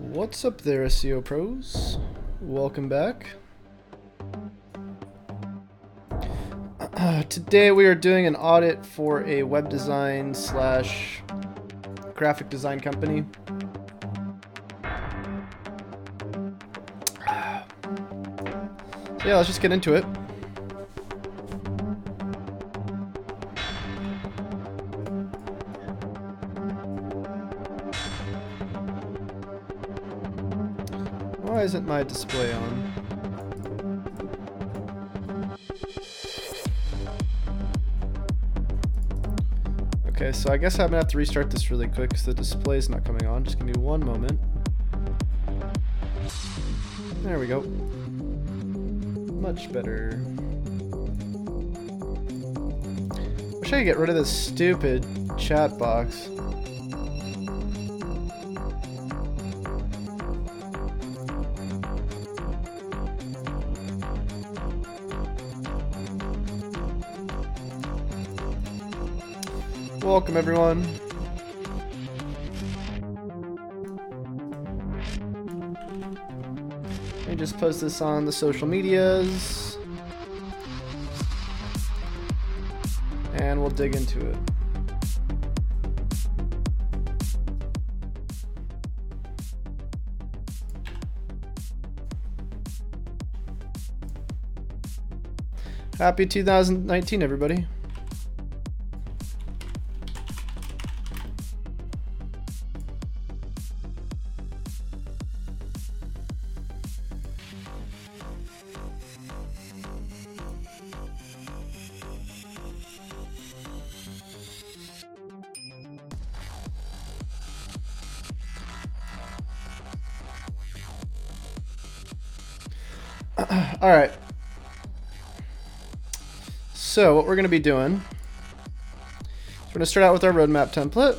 What's up there, SEO pros? Welcome back. Today we are doing an audit for a web design slash graphic design company. So yeah, let's just get into it. Why isn't my display on? Okay, so I guess I'm gonna have to restart this really quick because the display is not coming on. Just give me one moment. There we go. Much better. Wish I could get rid of this stupid chat box. Welcome, everyone. Let me just post this on the social medias. And we'll dig into it. Happy 2019, everybody. All right. So what we're going to be doing, we're going to start out with our roadmap template.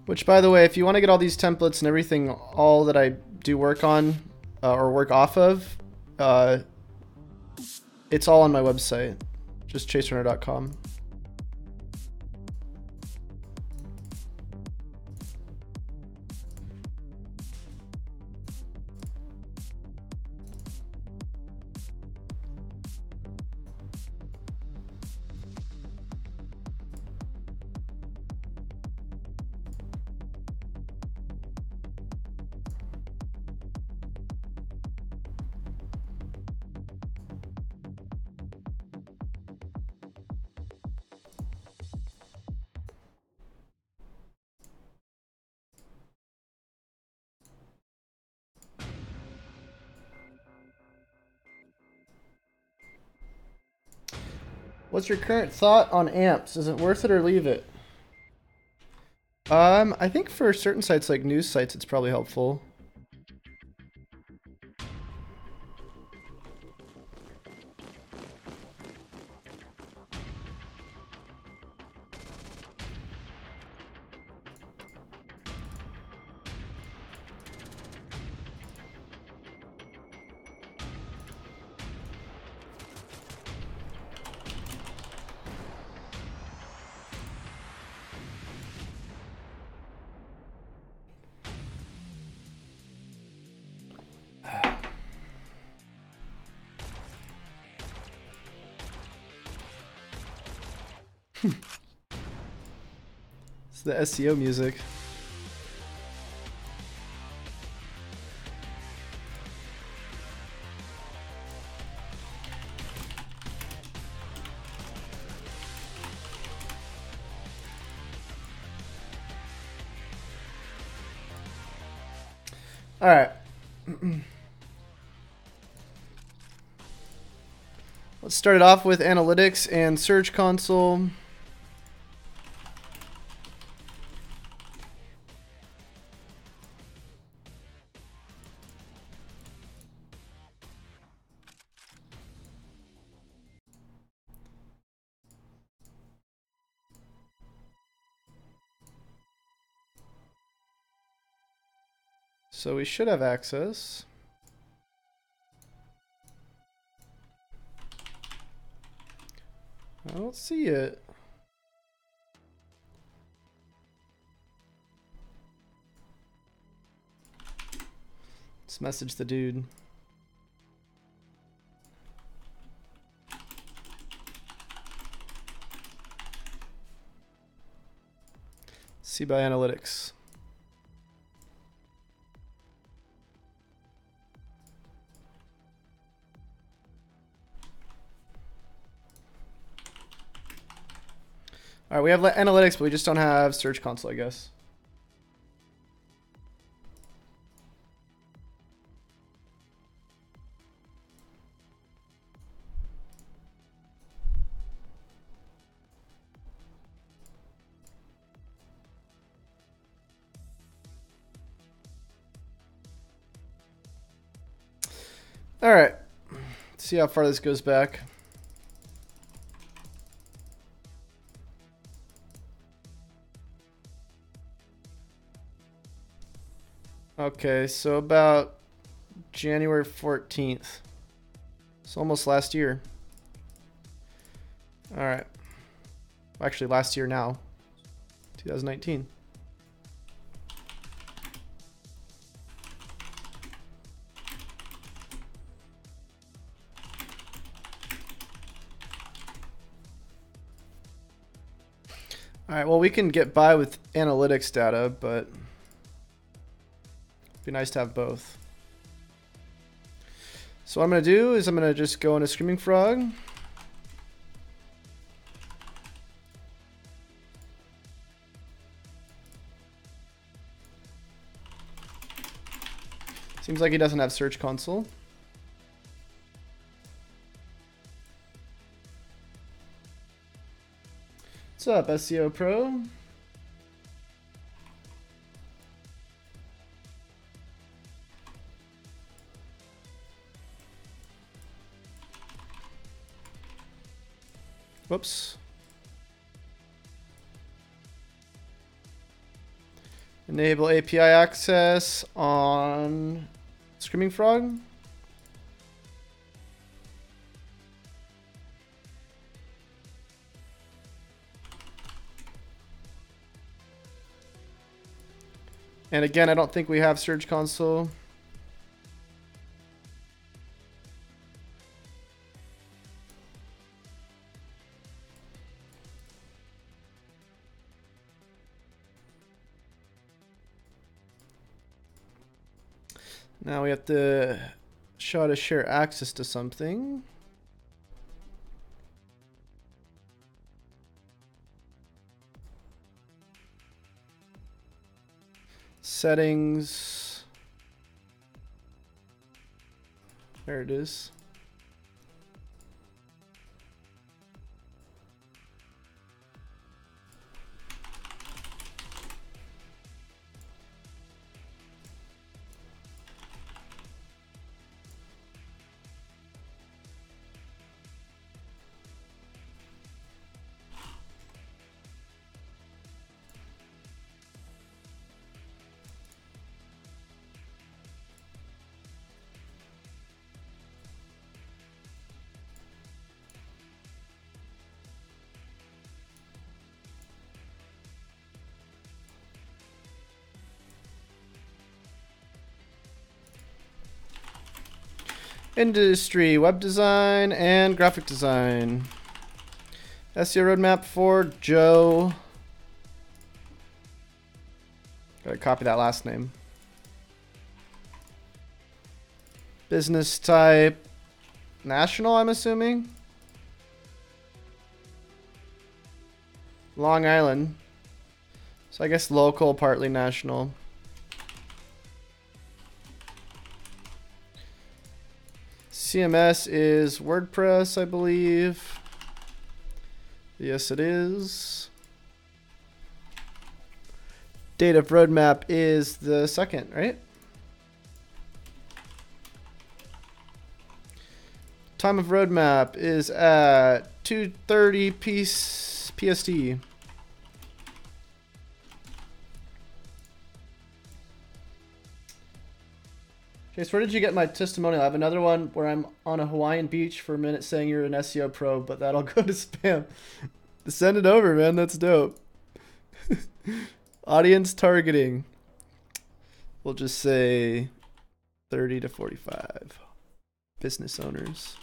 Which, by the way, if you want to get all these templates and everything, all that I do work on or work off of, it's all on my website, just chaserunner.com. What's your current thought on amps? Is it worth it or leave it? I think for certain sites like news sites, it's probably helpful. It's the SEO music. All right. Let's start it off with analytics and Search Console. So we should have access. I don't see it. Let's message the dude. See by analytics. All right, we have analytics, but we just don't have Search Console, I guess. All right, let's see how far this goes back. Okay, so about January 14th. It's almost last year. All right. Actually, last year now. 2019. All right, well, we can get by with analytics data, but it'd be nice to have both. So what I'm going to do is I'm going to just go into Screaming Frog. Seems like he doesn't have Search Console. What's up, SEO Pro? Whoops. Enable API access on Screaming Frog. And again, I don't think we have Search Console. Now we have to show how to share access to something. Settings. There it is. Industry, web design, and graphic design. SEO roadmap for Joe. Gotta copy that last name. Business type, national, I'm assuming. Long Island. So I guess local, partly national. CMS is WordPress, I believe. Yes, it is. Date of roadmap is the 2nd, right? Time of roadmap is at 2:30 PST. Chase, where did you get my testimonial? I have another one where I'm on a Hawaiian beach for a minute saying you're an SEO pro, but that'll go to spam. Send it over, man. That's dope. Audience targeting. We'll just say 30 to 45 business owners.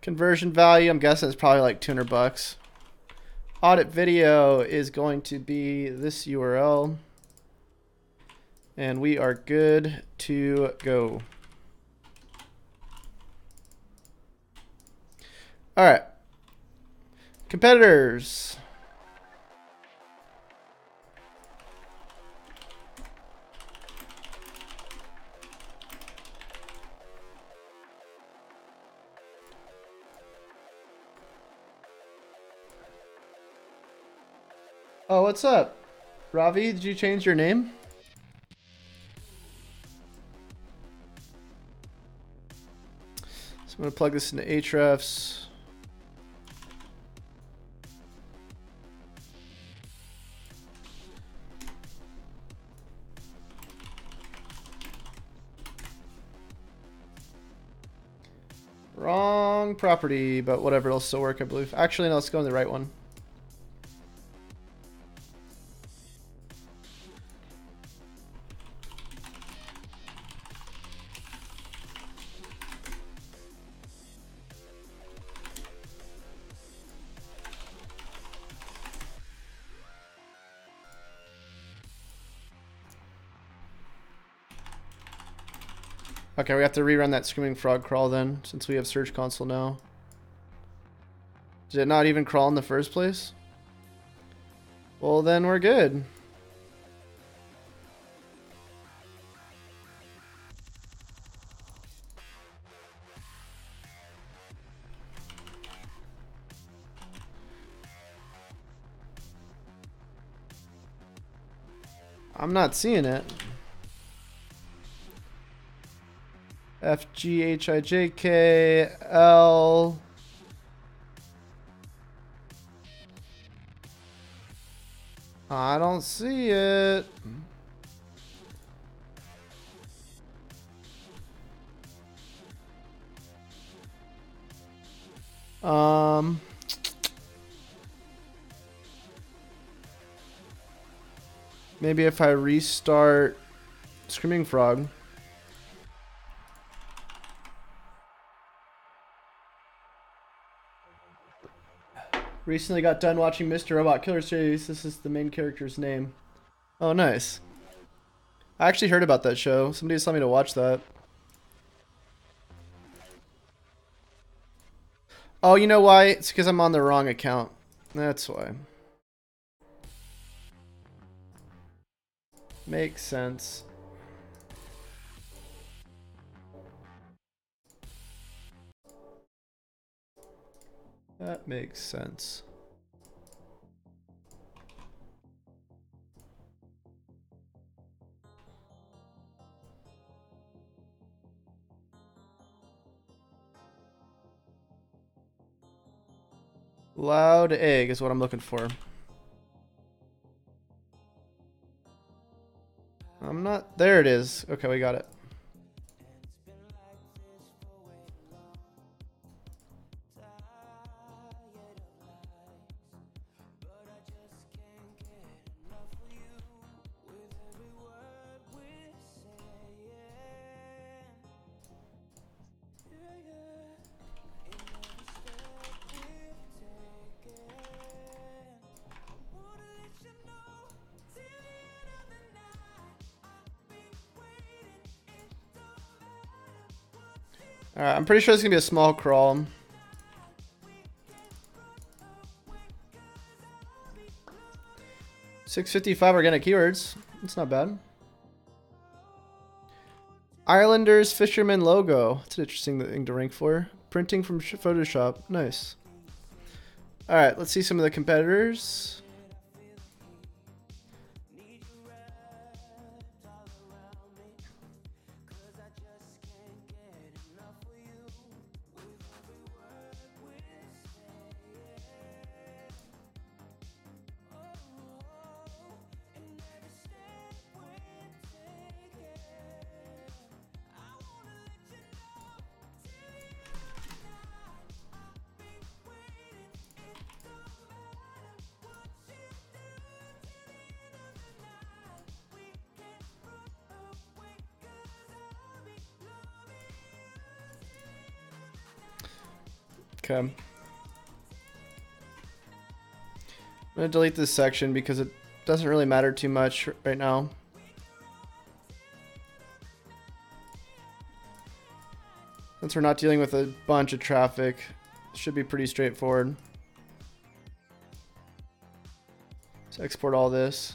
Conversion value, I'm guessing it's probably like $200. Audit video is going to be this URL. And we are good to go. All right. Competitors. Oh, what's up? Ravi, did you change your name? So I'm going to plug this into Ahrefs. Wrong property, but whatever, it'll still work, I believe. Actually, no, let's go in the right one. Okay, we have to rerun that Screaming Frog crawl then, since we have Search Console now. Did it not even crawl in the first place? Well, then we're good. I'm not seeing it. FGHIJKL. I don't see it. Maybe if I restart Screaming Frog. Recently got done watching Mr. Robot Killer series. This is the main character's name. Oh, nice. I actually heard about that show. Somebody just told me to watch that. Oh, you know why? It's because I'm on the wrong account. That's why. Makes sense. That makes sense. Loud egg is what I'm looking for. I'm not... There it is. Okay, we got it. Alright, I'm pretty sure it's going to be a small crawl. $6.55 organic keywords. That's not bad. Islanders Fisherman logo. That's an interesting thing to rank for. Printing from Photoshop. Nice. Alright, let's see some of the competitors. Okay. I'm gonna delete this section because it doesn't really matter too much right now. Since we're not dealing with a bunch of traffic, it should be pretty straightforward. Let's export all this.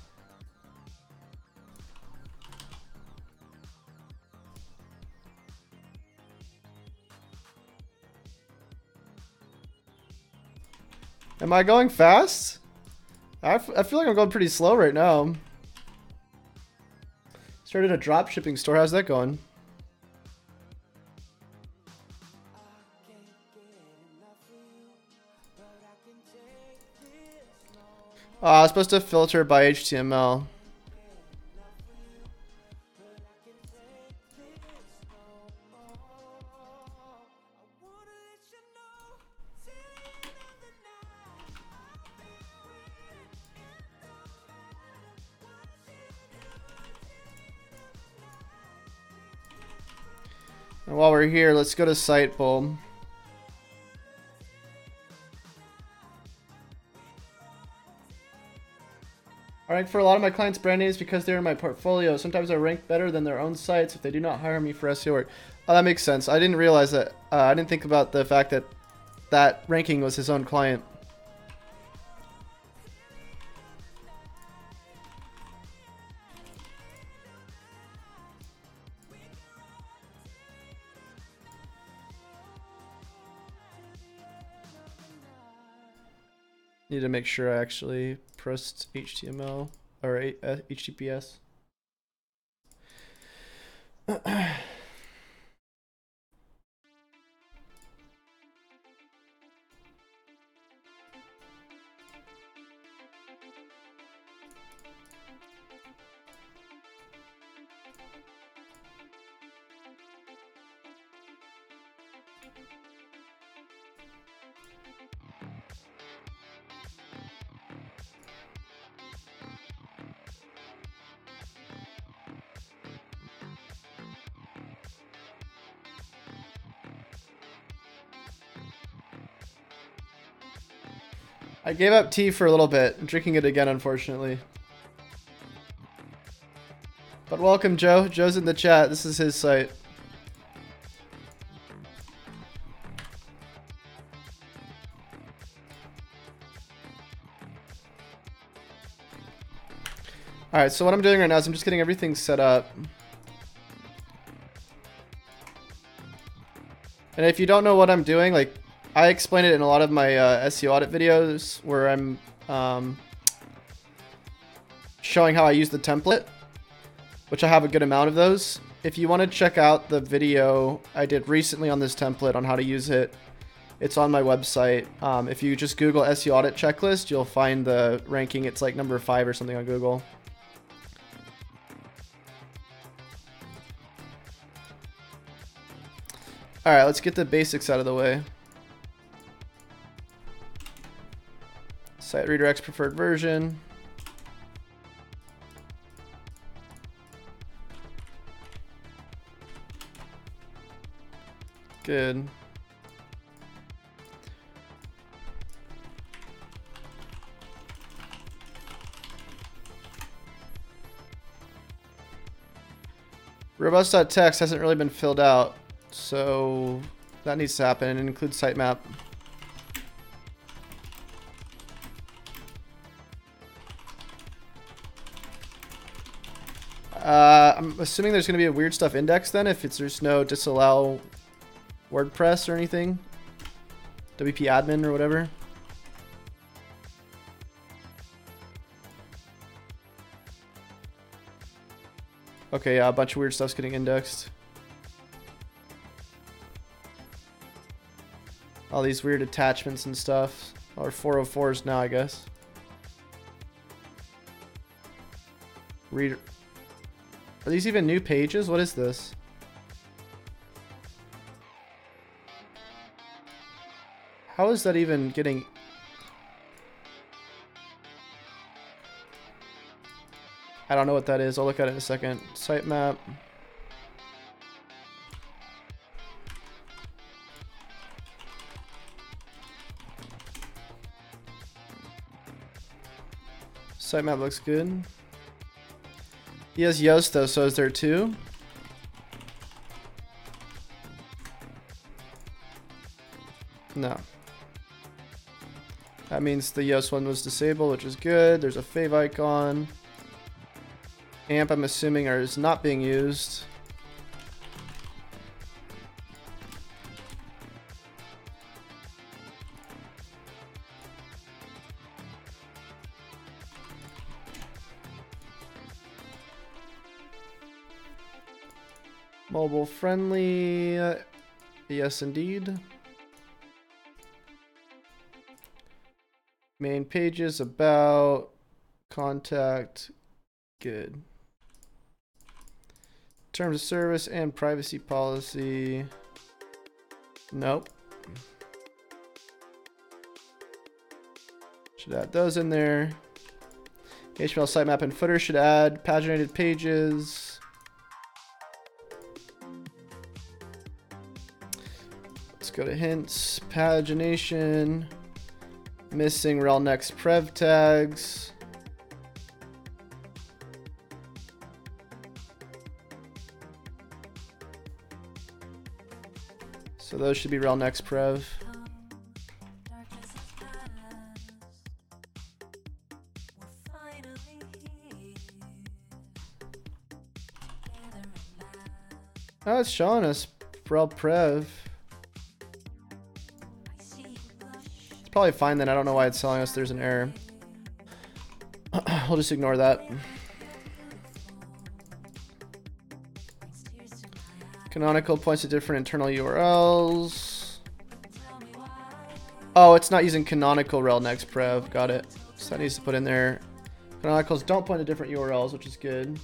Am I going fast? I feel like I'm going pretty slow right now. Started a drop shipping store. How's that going? I was supposed to filter by HTML. And while we're here, let's go to Site Bulb. I rank for a lot of my clients' brand names because they're in my portfolio. Sometimes I rank better than their own sites if they do not hire me for SEO work. Oh, that makes sense. I didn't realize that. I didn't think about the fact that that ranking was his own client. Need to make sure I actually pressed HTML or HTTPS. I gave up tea for a little bit. I'm drinking it again, unfortunately. But welcome, Joe. Joe's in the chat. This is his site. Alright, so what I'm doing right now is I'm just getting everything set up. And if you don't know what I'm doing, like, I explain it in a lot of my SEO audit videos where I'm showing how I use the template, which I have a good amount of those. If you want to check out the video I did recently on this template on how to use it, it's on my website. If you just Google SEO audit checklist, you'll find the ranking. It's like number 5 or something on Google. All right, let's get the basics out of the way. Site redirects preferred version. Good. Robust.txt hasn't really been filled out, so that needs to happen, and it includes sitemap. I'm assuming there's going to be a weird stuff index then if there's no disallow WordPress or anything. WP admin or whatever. Okay, yeah, a bunch of weird stuff's getting indexed. All these weird attachments and stuff. Or 404s now, I guess. Are these even new pages? What is this? How is that even getting... I don't know what that is. I'll look at it in a second. Sitemap. Sitemap looks good. He has Yoast though, so is there two? No. That means the Yoast one was disabled, which is good. There's a fave icon. AMP, I'm assuming, is not being used. Mobile friendly, yes indeed. Main pages, about, contact, good. Terms of service and privacy policy, nope. Should add those in there. HTML sitemap and footer should add paginated pages. Let's go to hints, pagination, missing rel next prev tags. So those should be rel next prev. Oh, it's showing us rel prev. It's probably fine then. I don't know why it's telling us there's an error. We'll just ignore that. Canonical points to different internal URLs. Oh, it's not using canonical rel next prev. Got it. So that needs to put in there. Canonicals don't point to different URLs, which is good.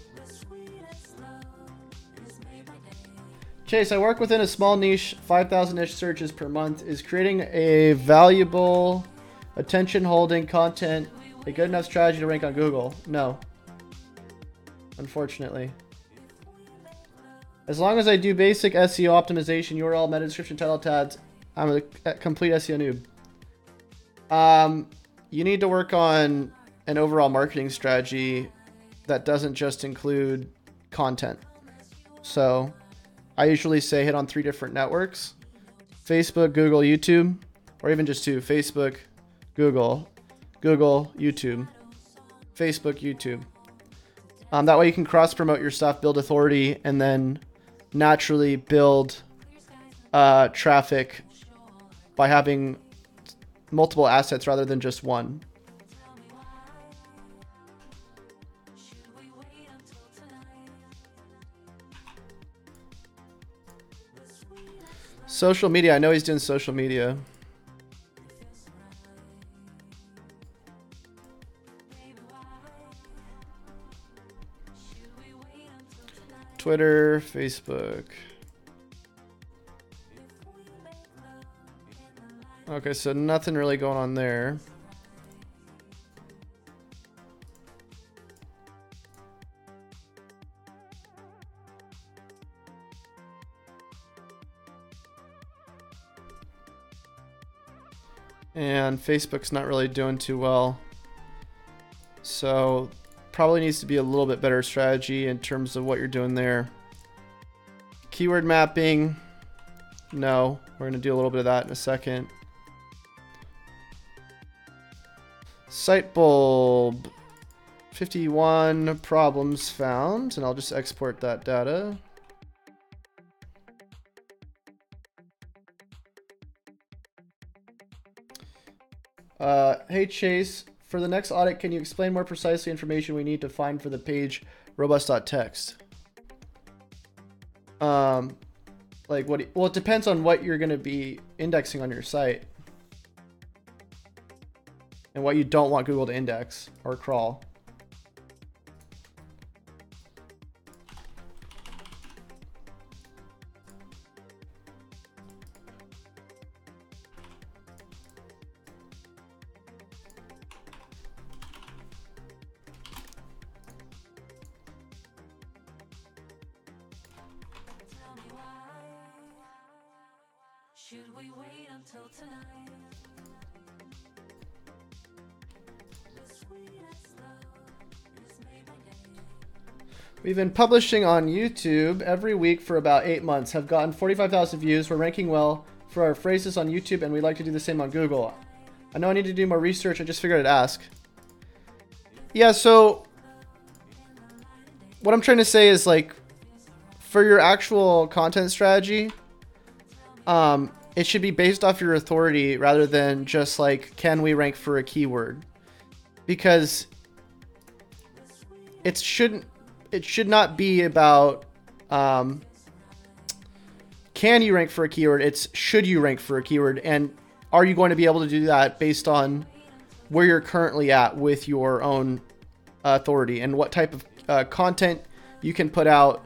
Chase, I work within a small niche, 5,000-ish searches per month. Is creating a valuable, attention-holding content a good enough strategy to rank on Google? No. Unfortunately. As long as I do basic SEO optimization, URL, meta description, title tags, I'm a complete SEO noob. You need to work on an overall marketing strategy that doesn't just include content. So I usually say hit on 3 different networks: Facebook, Google, YouTube, or even just 2. Facebook, Google, Google, YouTube, Facebook, YouTube. That way you can cross promote your stuff, build authority, and then naturally build traffic by having multiple assets rather than just one. Social media, I know he's doing social media. Twitter, Facebook. Okay, so nothing really going on there. And Facebook's not really doing too well. So probably needs to be a little bit better strategy in terms of what you're doing there. Keyword mapping, no. We're going to do a little bit of that in a second. Site bulb, 51 problems found, and I'll just export that data. Hey Chase, for the next audit, can you explain more precisely information we need to find for the page robust.txt? Like what? Well, it depends on what you're going to be indexing on your site and what you don't want Google to index or crawl. Should we wait until tonight? The sweetest love. We've been publishing on YouTube every week for about 8 months. Have gotten 45,000 views. We're ranking well for our phrases on YouTube, and we'd like to do the same on Google. I know I need to do more research. I just figured I'd ask. Yeah, so what I'm trying to say is, like, for your actual content strategy, it should be based off your authority rather than just like, can we rank for a keyword? Because it should not be about can you rank for a keyword. It's should you rank for a keyword, and are you going to be able to do that based on where you're currently at with your own authority and what type of content you can put out,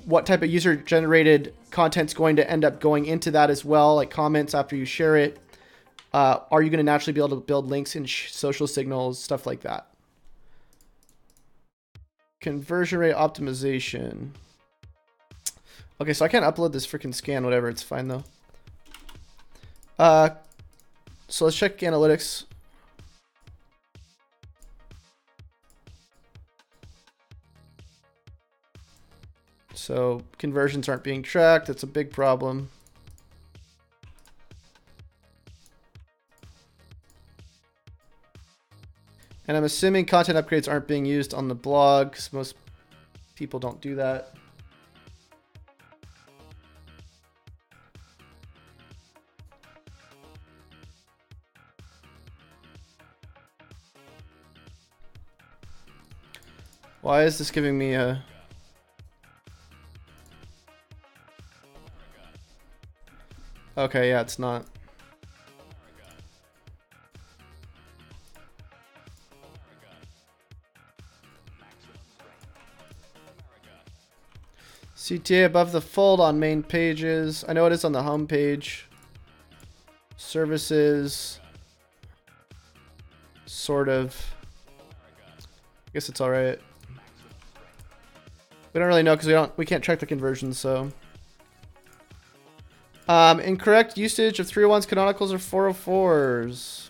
what type of user generated content's going to end up going into that as well, like comments after you share it. Are you going to naturally be able to build links in social signals, stuff like that? Conversion rate optimization. Okay, so I can't upload this freaking scan, whatever. It's fine though. So let's check analytics. So conversions aren't being tracked. That's a big problem. And I'm assuming content upgrades aren't being used on the blog because most people don't do that. Why is this giving me a... Okay, yeah, it's not. CTA above the fold on main pages. I know it is on the home page. Services. Sort of. I guess it's all right. We don't really know because we can't track the conversions, so. Incorrect usage of 301s, canonicals, or 404s.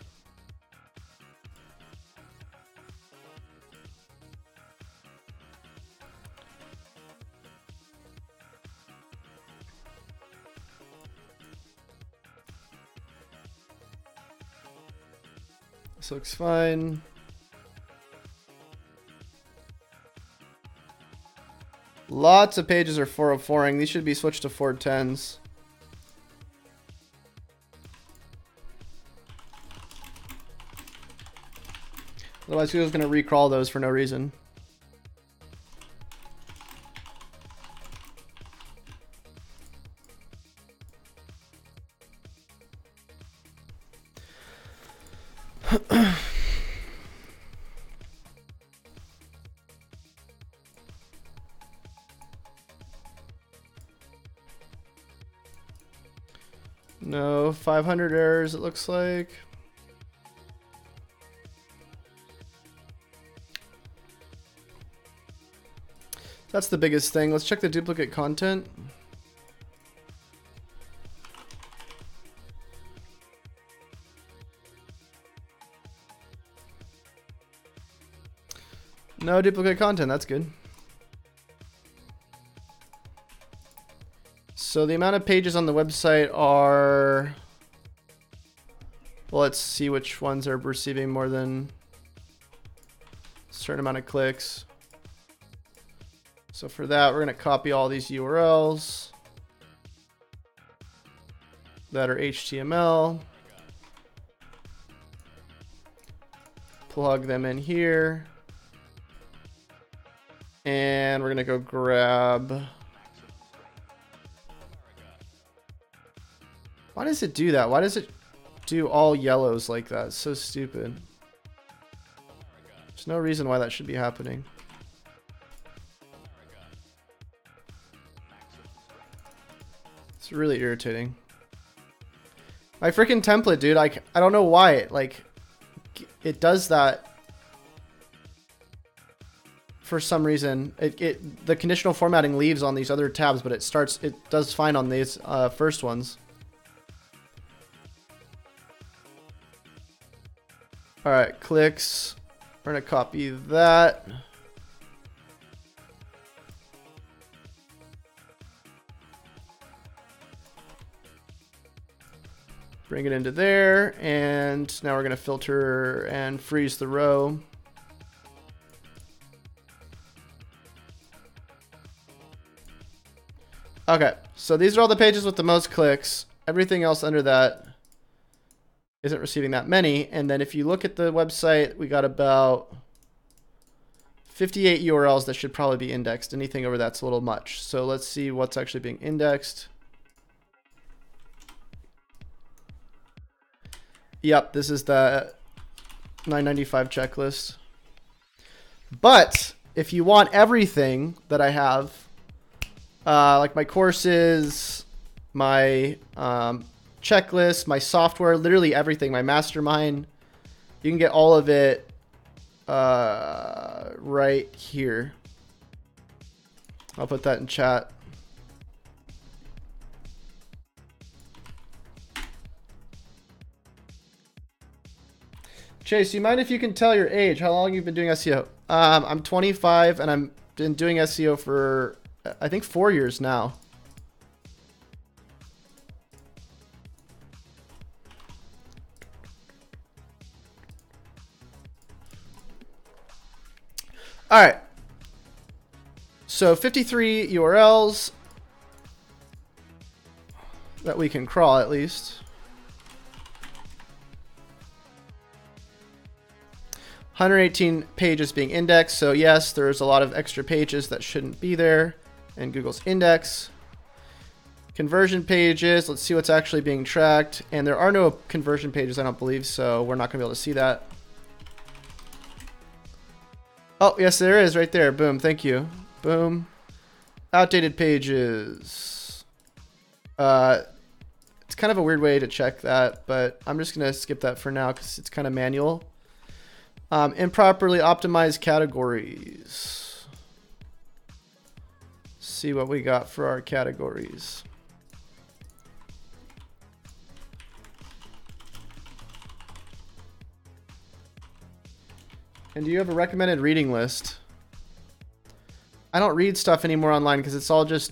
This looks fine. Lots of pages are 404ing. These should be switched to 410s. Otherwise, Google's going to recrawl those for no reason. No, 500 errors it looks like. That's the biggest thing. Let's check the duplicate content. No duplicate content, that's good. So the amount of pages on the website are... Well, let's see which ones are receiving more than a certain amount of clicks. So for that, we're going to copy all these URLs that are HTML. Plug them in here. And we're going to go grab... Why does it do that? Why does it do all yellows like that? It's so stupid. There's no reason why that should be happening. It's really irritating. My freaking template, dude. I don't know why it does that for some reason. The conditional formatting leaves on these other tabs, but it does fine on these first ones. All right, clicks. We're gonna copy that. Bring it into there, and now we're going to filter and freeze the row. Okay, so these are all the pages with the most clicks. Everything else under that isn't receiving that many. And then if you look at the website, we got about 58 URLs that should probably be indexed. Anything over that's a little much. So let's see what's actually being indexed. Yep, this is the 995 checklist. But if you want everything that I have, like my courses, my checklist, my software, literally everything, my mastermind, you can get all of it right here. I'll put that in chat. Chase, you mind if you can tell your age, how long you've been doing SEO? I'm 25 and I'm been doing SEO for I think 4 years now. All right. So 53 URLs that we can crawl at least. 118 pages being indexed. So yes, there's a lot of extra pages that shouldn't be there in Google's index. Conversion pages. Let's see what's actually being tracked. And there are no conversion pages, I don't believe, so we're not going to be able to see that. Oh, yes, there is right there. Boom. Thank you. Boom. Outdated pages. It's kind of a weird way to check that, but I'm just going to skip that for now because it's kind of manual. Improperly optimized categories. See what we got for our categories. And do you have a recommended reading list? I don't read stuff anymore online because it's all just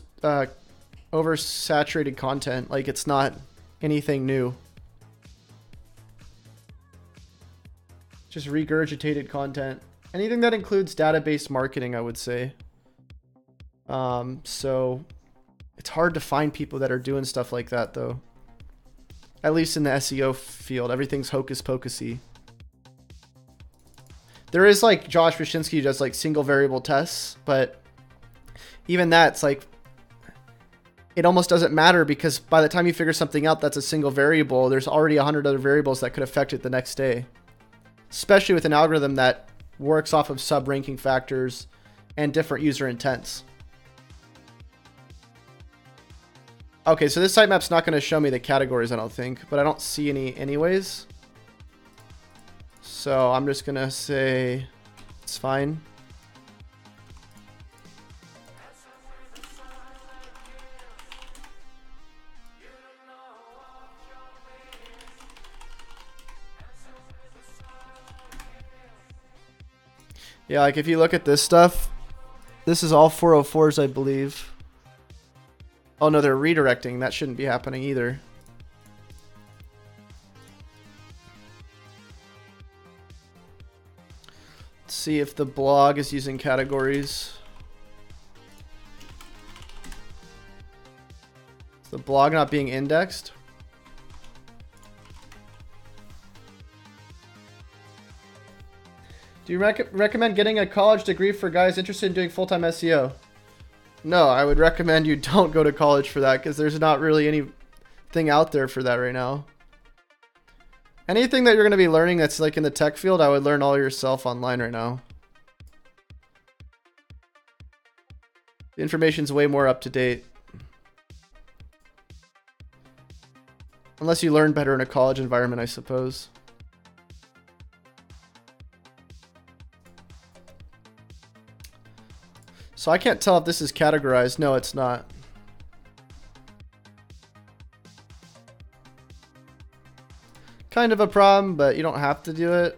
oversaturated content. Like, it's not anything new. Just regurgitated content. Anything that includes database marketing, I would say. So it's hard to find people that are doing stuff like that, though. At least in the SEO field, everything's hocus pocusy. There is like Josh Wyszynski who does like single variable tests, but even that's like, it almost doesn't matter because by the time you figure something out that's a single variable, there's already 100 other variables that could affect it the next day. Especially with an algorithm that works off of sub-ranking factors and different user intents. Okay, so this sitemap's not going to show me the categories, I don't think, but I don't see any anyways. So I'm just going to say it's fine. Yeah, like if you look at this stuff, this is all 404s, I believe. Oh no, they're redirecting. That shouldn't be happening either. Let's see if the blog is using categories. Is the blog not being indexed? Do you recommend getting a college degree for guys interested in doing full-time SEO? No, I would recommend you don't go to college for that because there's not really anything out there for that right now. Anything that you're going to be learning that's like in the tech field, I would learn all yourself online right now. The information's way more up to date. Unless you learn better in a college environment, I suppose. So I can't tell if this is categorized. No, it's not. Kind of a problem, but you don't have to do it.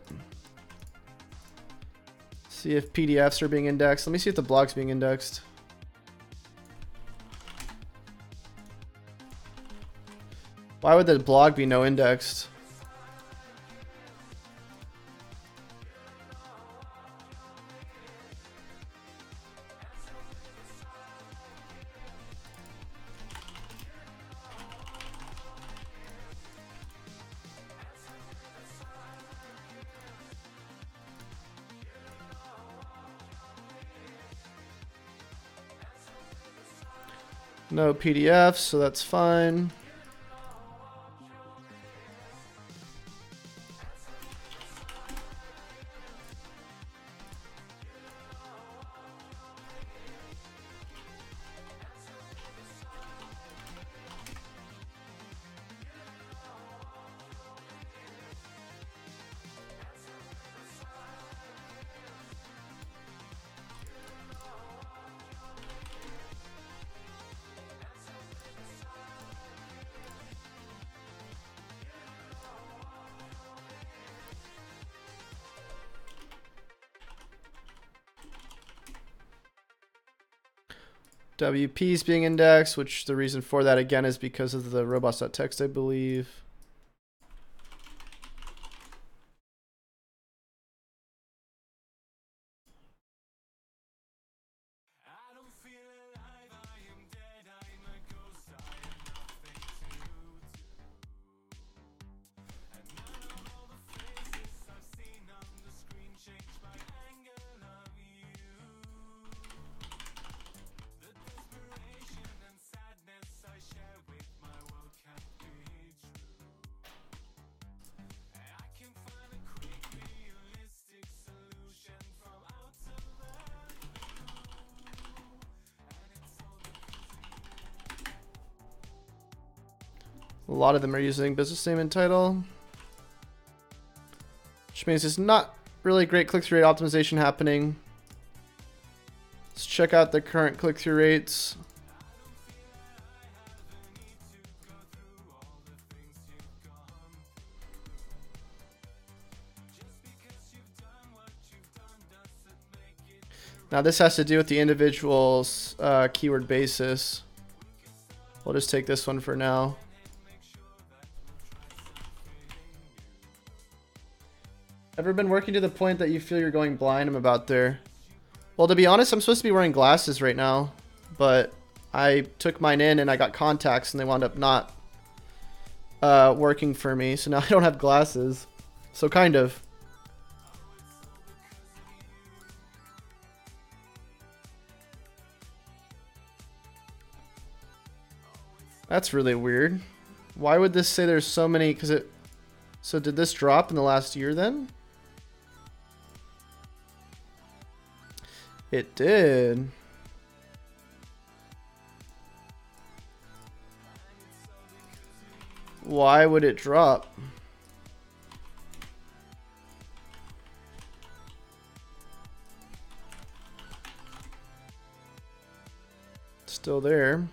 See if PDFs are being indexed. Let me see if the blog's being indexed. Why would the blog be no indexed? No PDFs, so that's fine. WP is being indexed, which the reason for that again is because of the robots.txt, I believe. A lot of them are using business name and title, which means there's not really great click-through rate optimization happening. Let's check out the current click-through rates. Now this has to do with the individual's keyword basis. We'll just take this one for now. Ever been working to the point that you feel you're going blind? I'm about there. Well, to be honest, I'm supposed to be wearing glasses right now, but I took mine in and I got contacts and they wound up not working for me. So now I don't have glasses. So kind of. That's really weird. Why would this say there's so many? So did this drop in the last year then? It did. Why would it drop? Still there.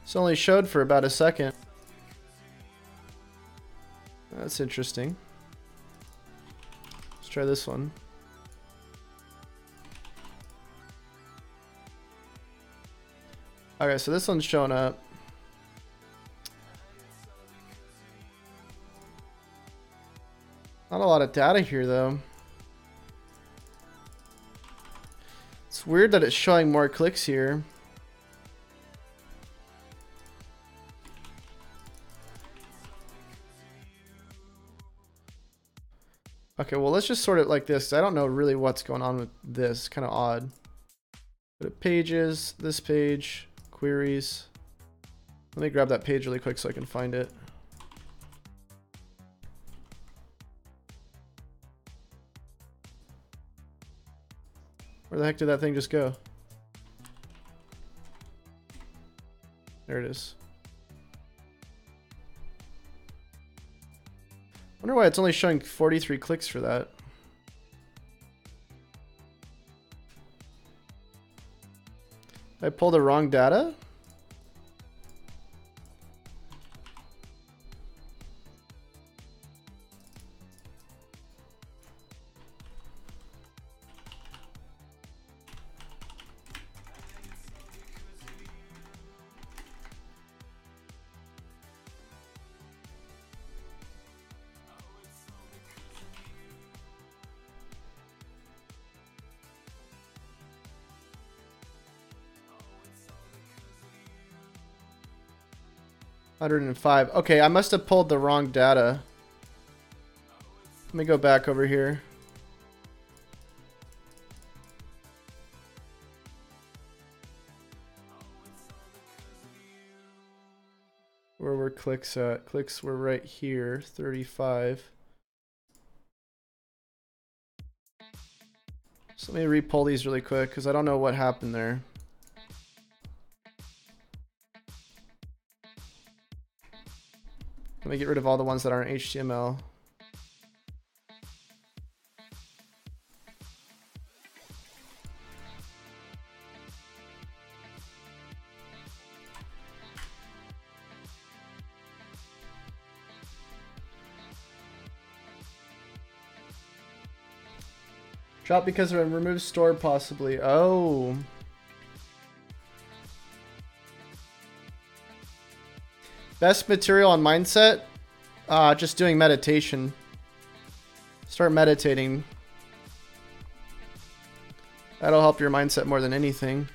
It's only showed for about a second. That's interesting. Let's try this one. Okay, so this one's showing up. Not a lot of data here, though. It's weird that it's showing more clicks here. Okay, well, let's just sort it like this. I don't know really what's going on with this. It's kind of odd. Go to pages, this page, queries. Let me grab that page really quick so I can find it. Where the heck did that thing just go? There it is. I wonder why it's only showing 43 clicks for that. Did I pull the wrong data? 105. Okay, I must have pulled the wrong data. Let me go back over here. Where were clicks at? Clicks were right here, 35. So let me re-pull these really quick because I don't know what happened there. Let me get rid of all the ones that aren't HTML. Drop because of a removed store possibly. Oh. Best material on mindset? Just doing meditation. Start meditating. That'll help your mindset more than anything.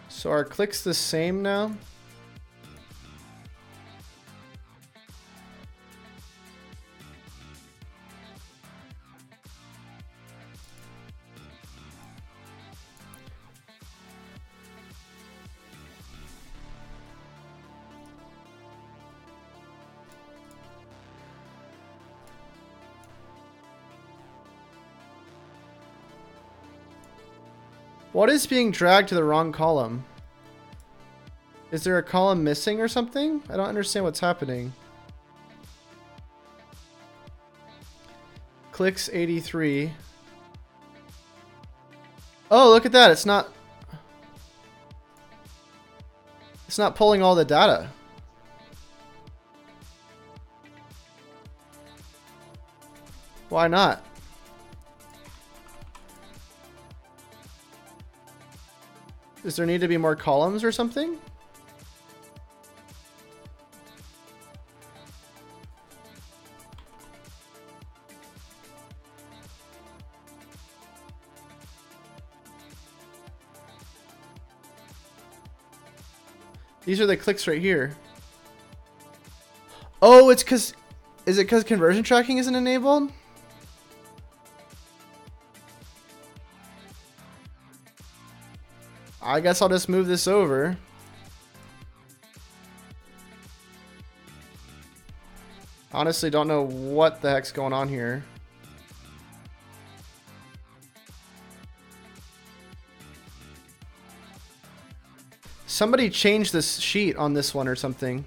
So are clicks the same now? What is being dragged to the wrong column? Is there a column missing or something? I don't understand what's happening. Clicks 83. Oh, look at that. It's not pulling all the data. Why not? Does there need to be more columns or something? These are the clicks right here. Oh, it's because... Is it because conversion tracking isn't enabled? I guess I'll just move this over. Honestly, don't know what the heck's going on here. Somebody changed this sheet on this one or something.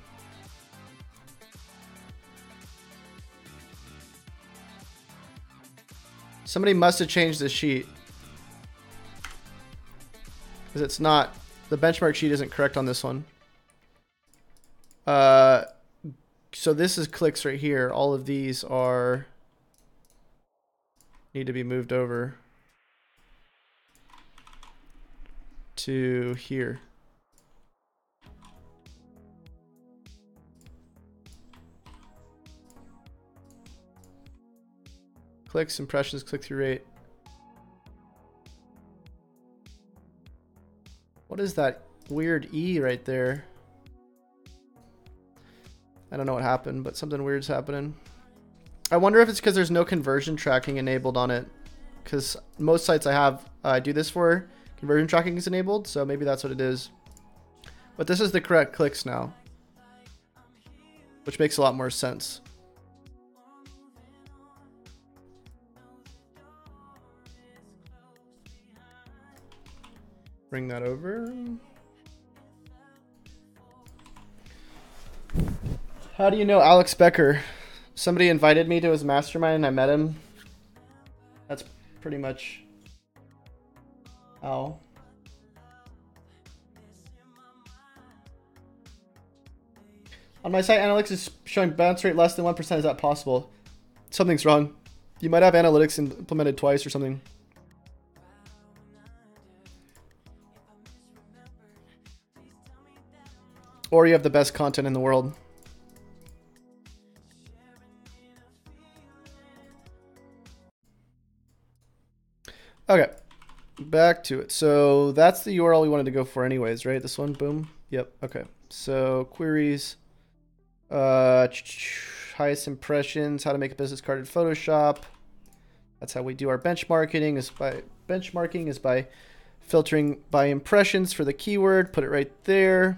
Somebody must have changed the sheet. Because it's not, the benchmark sheet isn't correct on this one. So this is clicks right here. All of these are, need to be moved over to here. Clicks, impressions, click-through rate. What is that weird E right there? I don't know what happened, but something weird's happening. I wonder if it's because there's no conversion tracking enabled on it. Because most sites I do this for, conversion tracking is enabled, so maybe that's what it is. But this is the correct clicks now, which makes a lot more sense. Bring that over. How do you know Alex Becker? Somebody invited me to his mastermind and I met him. That's pretty much how. On my site, analytics is showing bounce rate less than 1%. Is that possible? Something's wrong. You might have analytics implemented twice or something. or you have the best content in the world. Okay, back to it. So that's the URL we wanted to go for anyways, right? This one, boom. Yep, okay. So queries, highest impressions, how to make a business card in Photoshop. That's how we do our benchmarking is by filtering by impressions for the keyword, put it right there.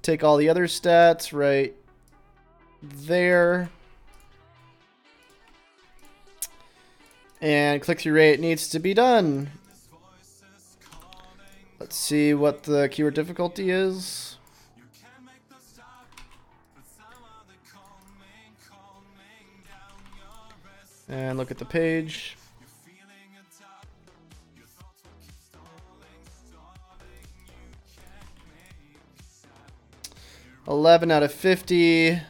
Take all the other stats right there. And click-through rate needs to be done. Let's see what the keyword difficulty is. And look at the page. $11 out of 50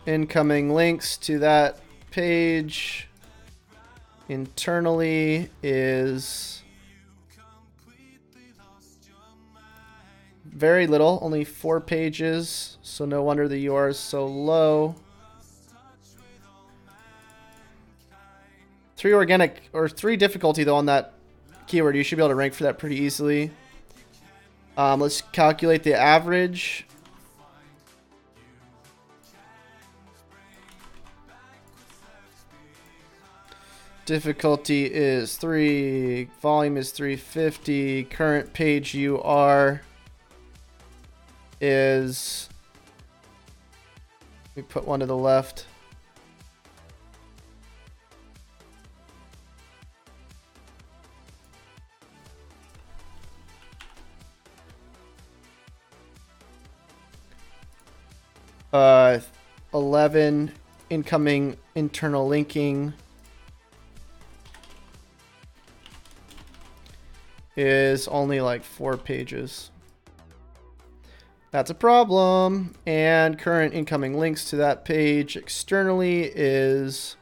incoming links to that page internally is very little, only 4 pages, so no wonder the UR is so low. 3 organic, or 3 difficulty though on that keyword. You should be able to rank for that pretty easily. Let's calculate the average. Difficulty is 3, volume is 350, current page UR is, we put one to the left. Uh, 11 incoming internal linking is only like 4 pages. That's a problem. And current incoming links to that page externally is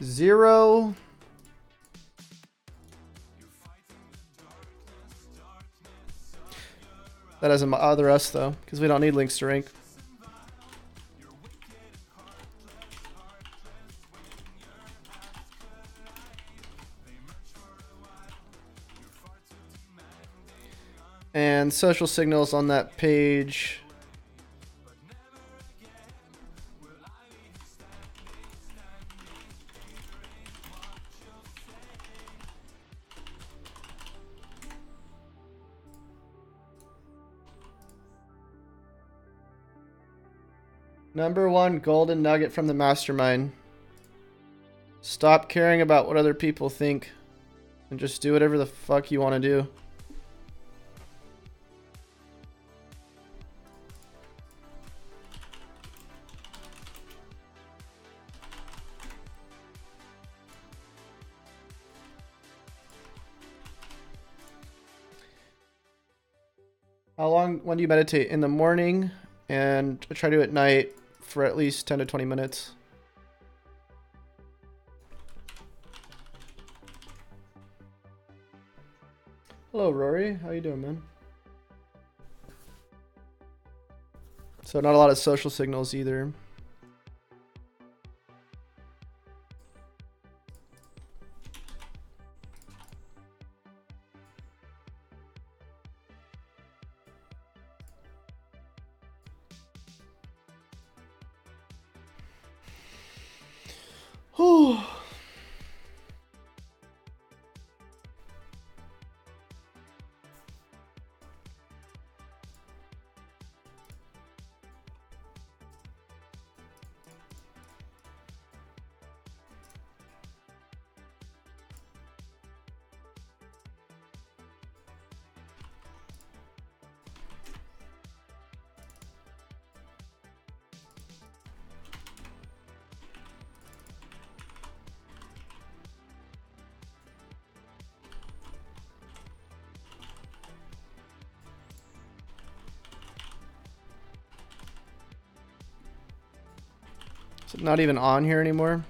0. That doesn't bother us though, because we don't need links to rank. And social signals on that page. Number 1 golden nugget from the mastermind. Stop caring about what other people think and just do whatever the fuck you want to do. How long, when do you meditate? In the morning, and I try to do it at night for at least 10 to 20 minutes. Hello, Rory. How you doing, man? So not a lot of social signals either. Whew. Is it not even on here anymore?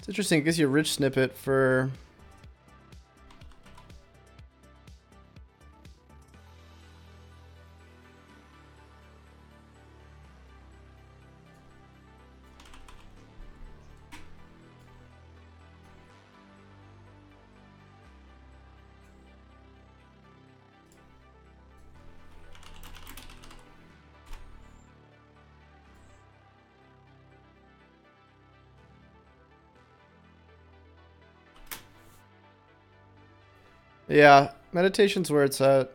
It's interesting. It gives you a rich snippet for... Yeah, meditation's where it's at.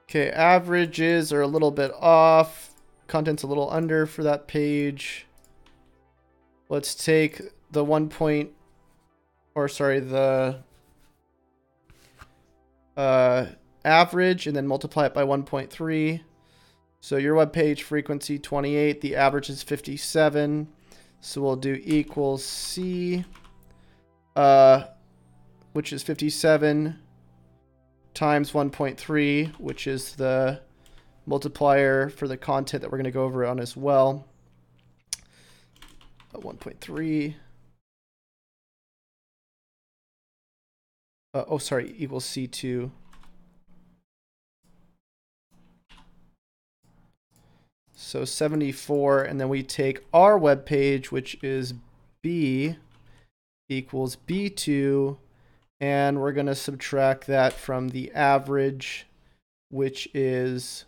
Okay, averages are a little bit off. Content's a little under for that page. Let's take the the average and then multiply it by 1.3. So your web page frequency 28, the average is 57. So we'll do equals C, which is 57 times 1.3, which is the multiplier for the content that we're going to go over on as well. 1.3. Equals C2. So 74, and then we take our web page, which is B, equals B2, and we're going to subtract that from the average, which is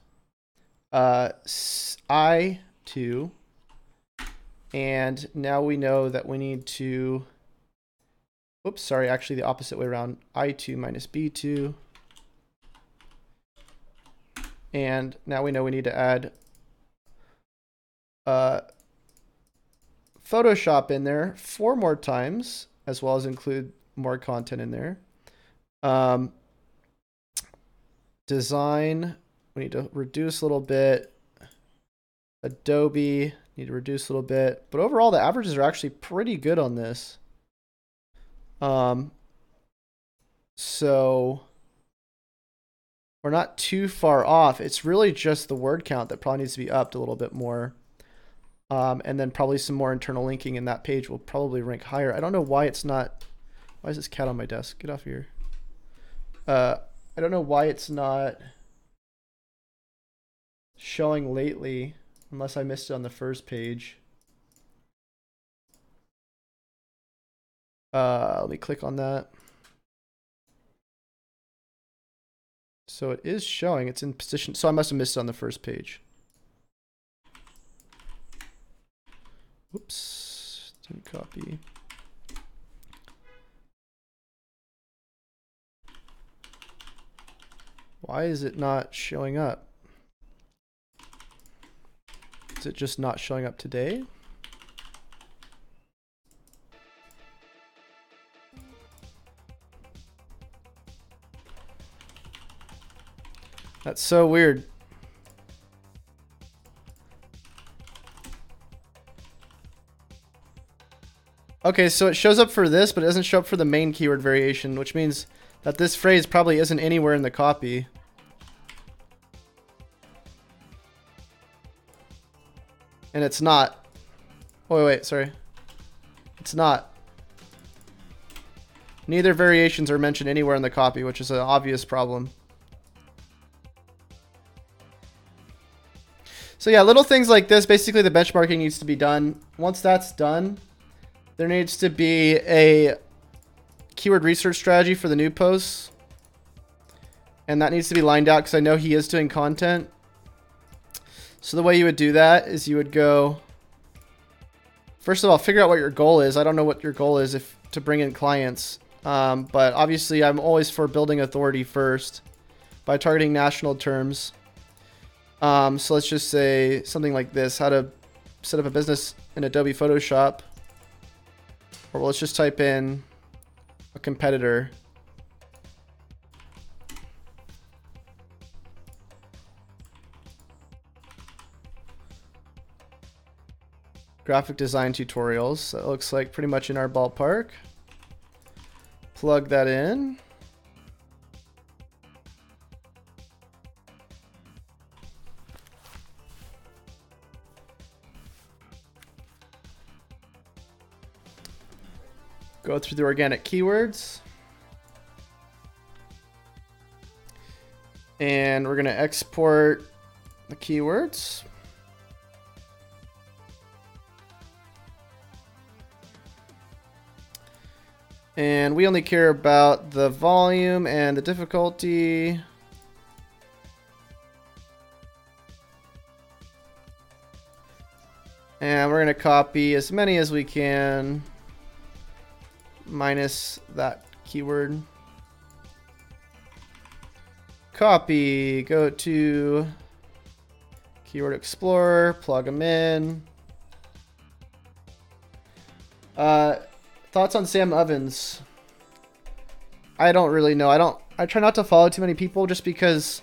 I2. And now we know that we need to, actually the opposite way around, I2 minus B2. And now we know we need to add Photoshop in there 4 more times, as well as include more content in there. Design, we need to reduce a little bit. Adobe, need to reduce a little bit. But overall, the averages are actually pretty good on this. So we're not too far off. It's really just the word count that probably needs to be upped a little bit more. And then probably some more internal linking, and that page will probably rank higher. I don't know why it's not... Why is this cat on my desk? Get off here. I don't know why it's not showing lately, unless I missed it on the first page. Let me click on that. So it is showing. It's in position. So I must have missed it on the first page. Whoops. Didn't copy. Why is it not showing up? Is it just not showing up today? That's so weird. Okay, so it shows up for this, but it doesn't show up for the main keyword variation, which means that this phrase probably isn't anywhere in the copy. And it's not. Oh, wait, sorry. It's not. Neither variations are mentioned anywhere in the copy, which is an obvious problem. So yeah, little things like this, basically the benchmarking needs to be done. Once that's done, there needs to be a keyword research strategy for the new posts. And that needs to be lined out because I know he is doing content. So the way you would do that is you would go, first of all, figure out what your goal is. I don't know what your goal is to bring in clients. But obviously I'm always for building authority first by targeting national terms. So let's just say something like this, how to set up a business in Adobe Photoshop. Or let's just type in a competitor. Graphic design tutorials. That looks like pretty much in our ballpark. Plug that in. Go through the organic keywords. And we're going to export the keywords. And we only care about the volume and the difficulty. And we're going to copy as many as we can, minus that keyword. Copy, go to Keyword Explorer, plug them in. Thoughts on Sam Ovens? I don't really know. I try not to follow too many people just because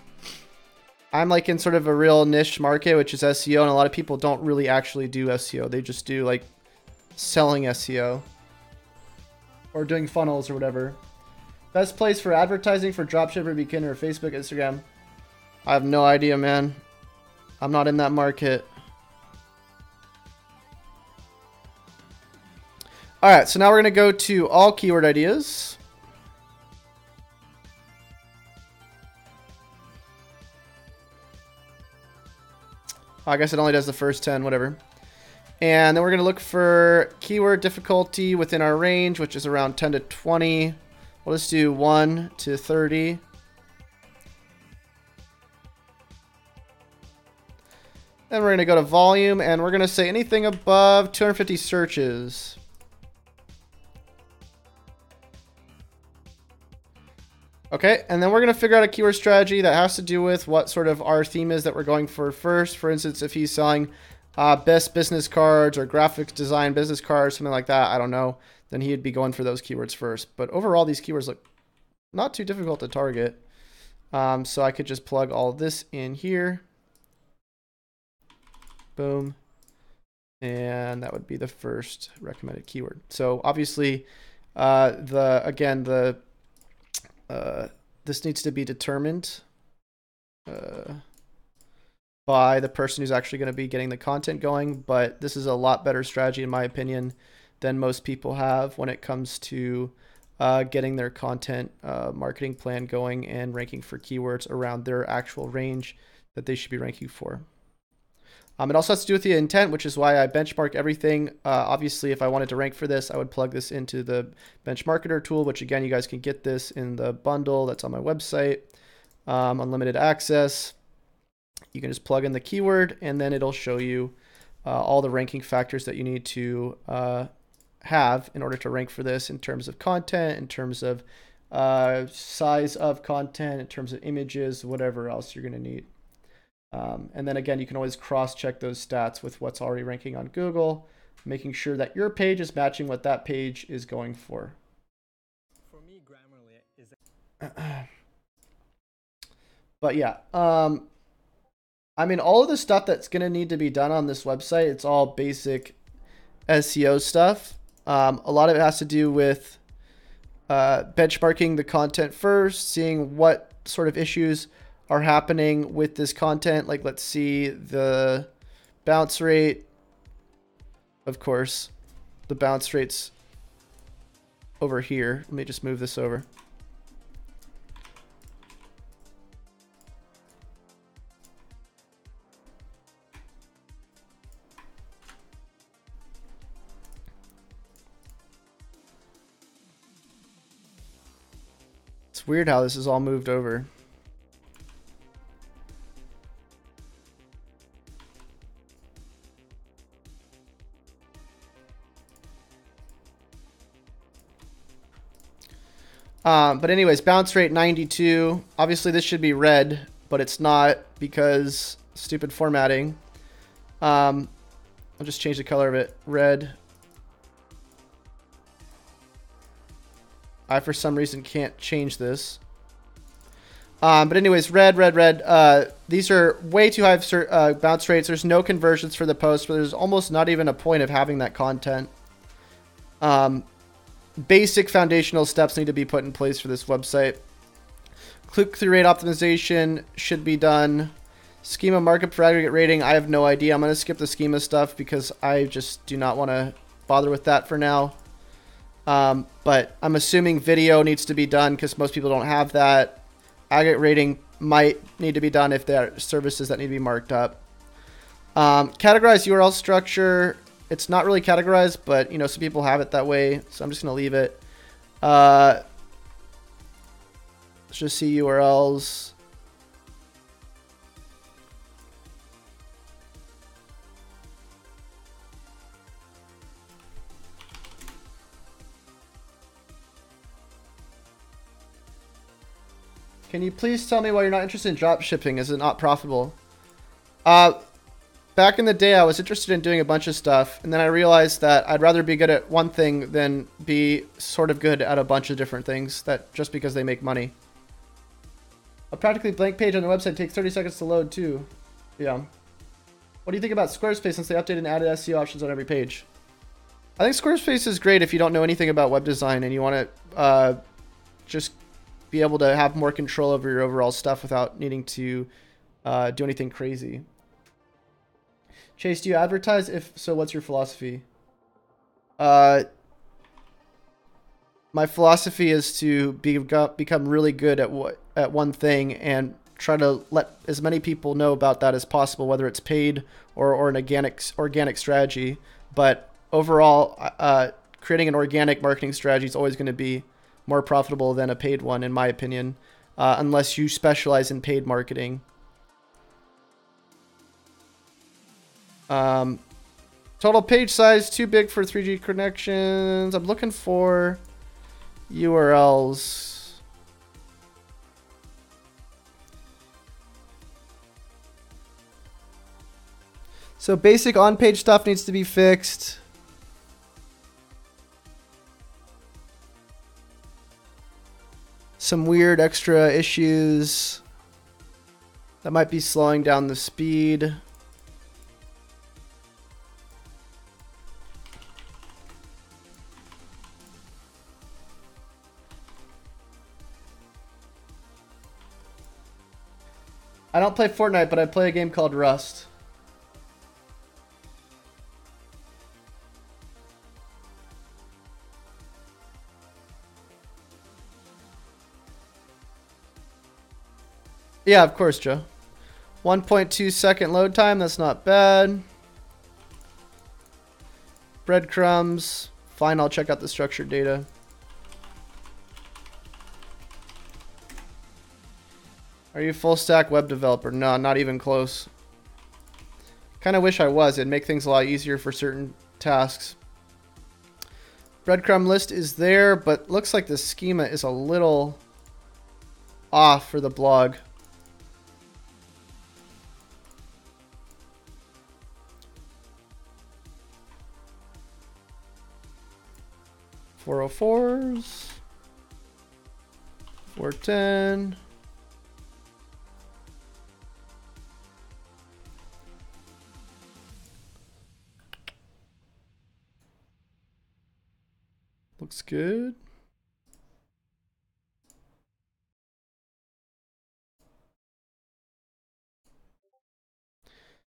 I'm like in sort of a real niche market, which is SEO, and a lot of people don't really actually do SEO. They just do like selling SEO or doing funnels or whatever. Best place for advertising for dropshipper, beginner, Facebook, Instagram. I have no idea, man. I'm not in that market. All right, so now we're going to go to all keyword ideas. I guess it only does the first 10, whatever. And then we're going to look for keyword difficulty within our range, which is around 10 to 20. We'll just do 1 to 30. Then we're going to go to volume, and we're going to say anything above 250 searches. Okay, and then we're going to figure out a keyword strategy that has to do with what sort of our theme is that we're going for first. For instance, if he's selling best business cards or graphics design business cards, something like that, I don't know, then he'd be going for those keywords first. But overall, these keywords look not too difficult to target. So I could just plug all this in here. Boom. And that would be the first recommended keyword. So obviously, this needs to be determined by the person who's actually going to be getting the content going. But this is a lot better strategy, in my opinion, than most people have when it comes to getting their content marketing plan going and ranking for keywords around their actual range that they should be ranking for. It also has to do with the intent, which is why I benchmark everything. Obviously, if I wanted to rank for this, I would plug this into the Benchmarketer tool, which again, you guys can get this in the bundle that's on my website, unlimited access. You can just plug in the keyword, and then it'll show you all the ranking factors that you need to have in order to rank for this in terms of content, in terms of size of content, in terms of images, whatever else you're going to need. And then again, you can always cross-check those stats with what's already ranking on Google, making sure that your page is matching what that page is going for. For me, Grammarly is. But yeah, I mean, all of the stuff that's going to need to be done on this website, it's all basic SEO stuff. A lot of it has to do with benchmarking the content first, seeing what sort of issues are happening with this content. Like, let's see the bounce rate. Of course, the bounce rate's over here. Let me just move this over. It's weird how this is all moved over. But anyways, bounce rate 92. Obviously, this should be red, but it's not because stupid formatting. I'll just change the color of it. Red. I, for some reason, can't change this. But anyways, red. These are way too high bounce rates. There's no conversions for the post, but there's almost not even a point of having that content. Basic foundational steps need to be put in place for this website. Click-through rate optimization should be done. Schema markup for aggregate rating, I have no idea. I'm going to skip the schema stuff because I just do not want to bother with that for now. But I'm assuming video needs to be done because most people don't have that. Aggregate rating might need to be done if there are services that need to be marked up. Categorized URL structure. It's not really categorized, but you know, some people have it that way, so I'm just gonna leave it. Let's just see URLs. Can you please tell me why you're not interested in drop shipping? Is it not profitable? Back in the day, I was interested in doing a bunch of stuff, and then I realized that I'd rather be good at one thing than be sort of good at a bunch of different things that just because they make money. A practically blank page on the website takes 30 seconds to load too. Yeah. What do you think about Squarespace since they updated and added SEO options on every page? I think Squarespace is great if you don't know anything about web design and you want to just be able to have more control over your overall stuff without needing to do anything crazy. Chase, do you advertise? If so, what's your philosophy? My philosophy is to become really good at one thing and try to let as many people know about that as possible, whether it's paid or an organic strategy. But overall, creating an organic marketing strategy is always going to be more profitable than a paid one, in my opinion, unless you specialize in paid marketing. Total page size too big for 3G connections. I'm looking for URLs. So basic on-page stuff needs to be fixed. Some weird extra issues that might be slowing down the speed. I don't play Fortnite, but I play a game called Rust. Yeah, of course, Joe. 1.2 second load time, that's not bad. Breadcrumbs. Fine, I'll check out the structured data. Are you a full stack web developer? No, not even close. Kind of wish I was. It'd make things a lot easier for certain tasks. Breadcrumb list is there, but looks like the schema is a little off for the blog. .404s. 410. Looks good.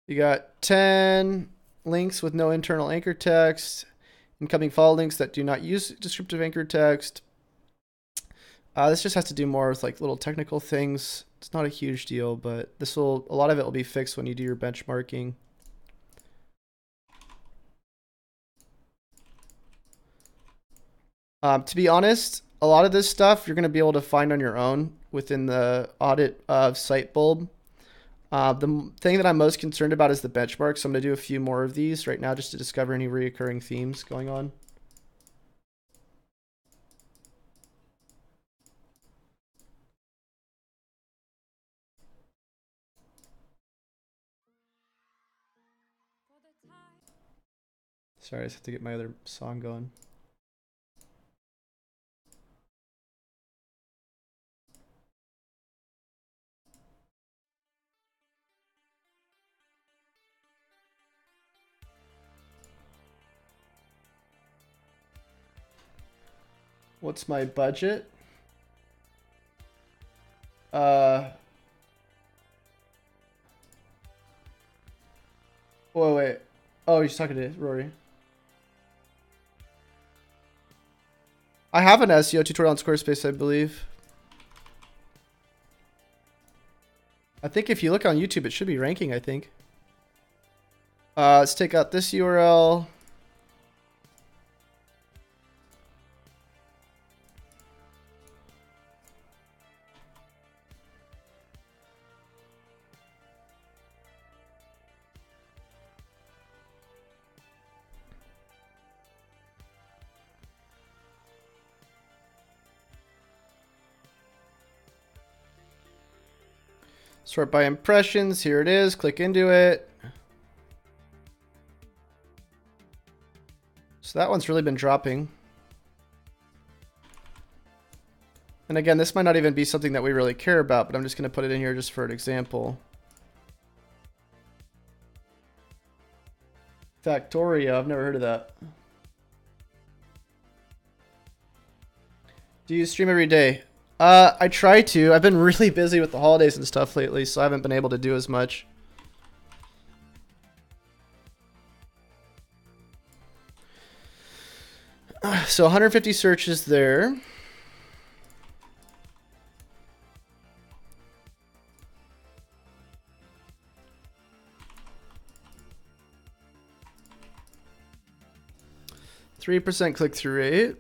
You got 10 links with no internal anchor text, incoming follow links that do not use descriptive anchor text. This just has to do more with like little technical things. It's not a huge deal, but a lot of it will be fixed when you do your benchmarking. To be honest, a lot of this stuff you're going to be able to find on your own within the audit of Sitebulb. The thing that I'm most concerned about is the benchmark, so I'm going to do a few more of these right now just to discover any recurring themes going on. Sorry, I just have to get my other song going. What's my budget? Wait. Oh, he's talking to Rory. I have an SEO tutorial on Squarespace, I believe. I think if you look on YouTube, it should be ranking, I think. Let's take out this URL. Sort by impressions. Here it is. Click into it. So that one's really been dropping. And again, this might not even be something that we really care about, but I'm just going to put it in here just for an example. Factorio, I've never heard of that. Do you stream every day? I try to. I've been really busy with the holidays and stuff lately, so I haven't been able to do as much. So 150 searches there. %3 click-through rate.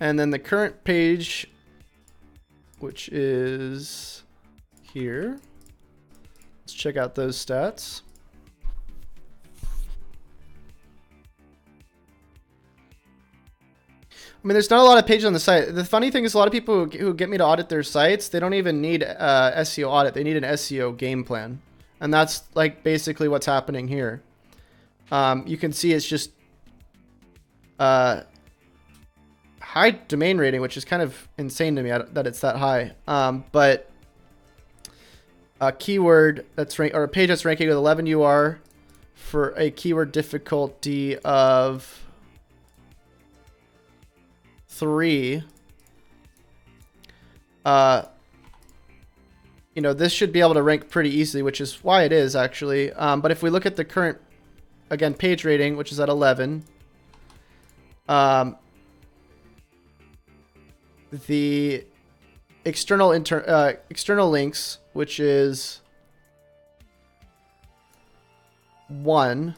And then the current page, which is here. Let's check out those stats. I mean, there's not a lot of pages on the site. The funny thing is a lot of people who get me to audit their sites, they don't even need SEO audit. They need an SEO game plan. And that's like basically what's happening here. You can see it's just high domain rating, which is kind of insane to me that it's that high. But a keyword that's or a page that's ranking with 11 UR for a keyword difficulty of 3. You know, this should be able to rank pretty easily, which is why it is actually. But if we look at the current, again, page rating, which is at 11, the external links, which is 1,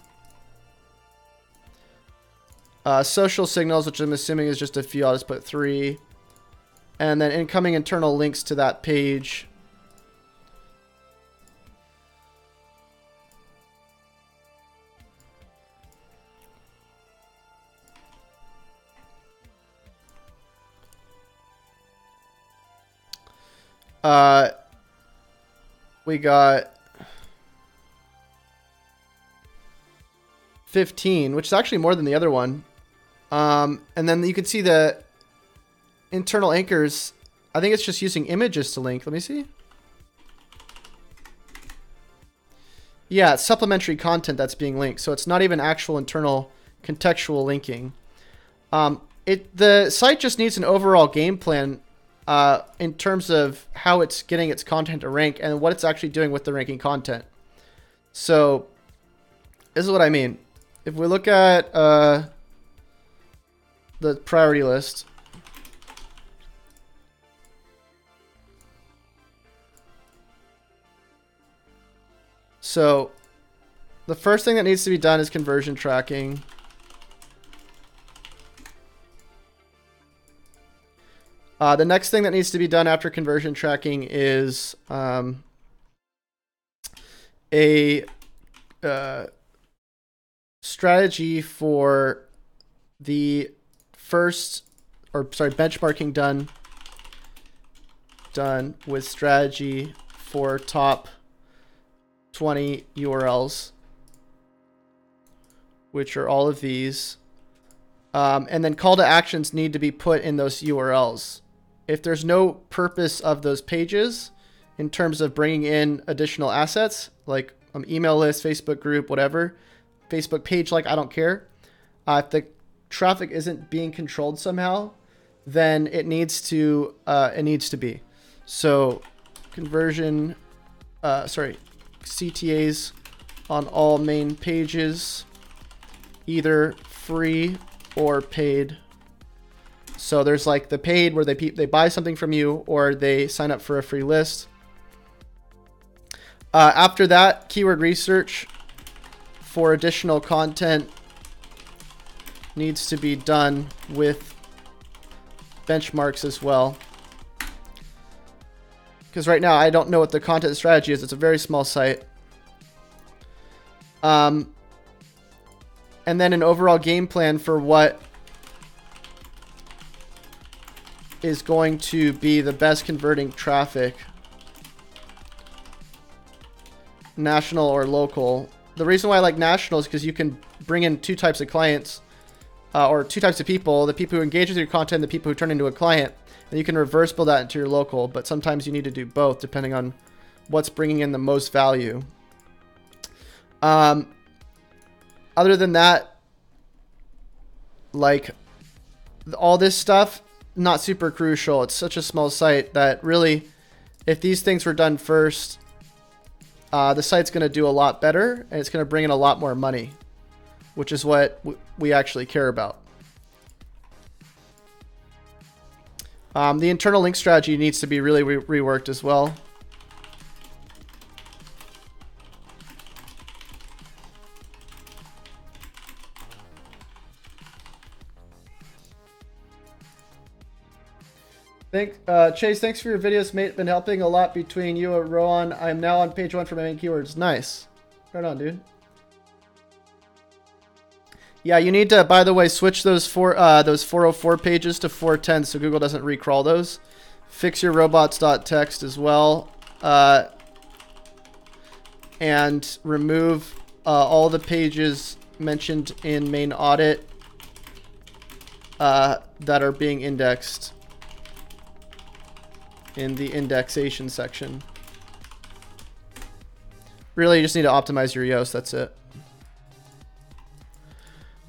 social signals, which I'm assuming is just a few, I'll just put 3, and then incoming internal links to that page, we got 15, which is actually more than the other one. And then you can see the internal anchors. I think it's just using images to link. Let me see. Yeah, it's supplementary content that's being linked. So it's not even actual internal contextual linking. The site just needs an overall game plan in terms of how it's getting its content to rank and what it's actually doing with the ranking content. So this is what I mean. If we look at the priority list, so the first thing that needs to be done is conversion tracking. The next thing that needs to be done after conversion tracking is a strategy for the benchmarking done with strategy for top 20 URLs, which are all of these. And then call to actions need to be put in those URLs. If there's no purpose of those pages in terms of bringing in additional assets, like email list, Facebook group, whatever, Facebook page, like I don't care. If the traffic isn't being controlled somehow, then it needs to be. So conversion, CTAs on all main pages either free or paid. So there's like the paid where they buy something from you or they sign up for a free list. After that, keyword research for additional content needs to be done with benchmarks as well. Because right now I don't know what the content strategy is. It's a very small site. And then an overall game plan for what is going to be the best converting traffic, national or local. The reason why I like national is because you can bring in two types of clients, or two types of people: the people who engage with your content, the people who turn into a client, and you can reverse build that into your local. But sometimes you need to do both depending on what's bringing in the most value. Other than that, like all this stuff, not super crucial. It's such a small site that really, if these things were done first, the site's going to do a lot better and it's going to bring in a lot more money, which is what we actually care about. The internal link strategy needs to be really reworked as well. Chase, thanks for your videos, mate. Been helping a lot between you and Rowan. I'm now on page 1 for my main keywords. Nice. Right on, dude. Yeah, you need to, by the way, switch those 404 pages to 410 so Google doesn't recrawl those. Fix your robots.txt as well. And remove all the pages mentioned in main audit that are being indexed in the indexation section. Really, you just need to optimize your Yoast. That's it.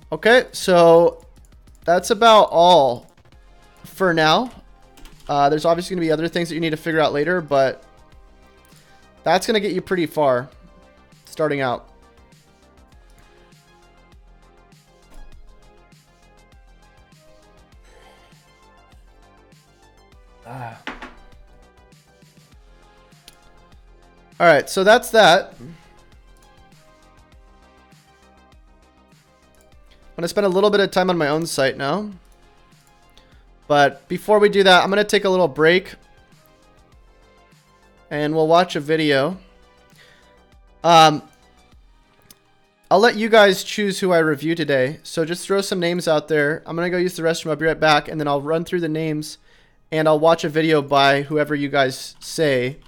Okay, so that's about all for now. There's obviously going to be other things that you need to figure out later, but that's going to get you pretty far starting out. All right, so that's that. I'm going to spend a little bit of time on my own site now. But before we do that, I'm going to take a little break. And we'll watch a video. I'll let you guys choose who I review today. So just throw some names out there. I'm going to go use the restroom. I'll be right back. And then I'll run through the names. And I'll watch a video by whoever you guys say.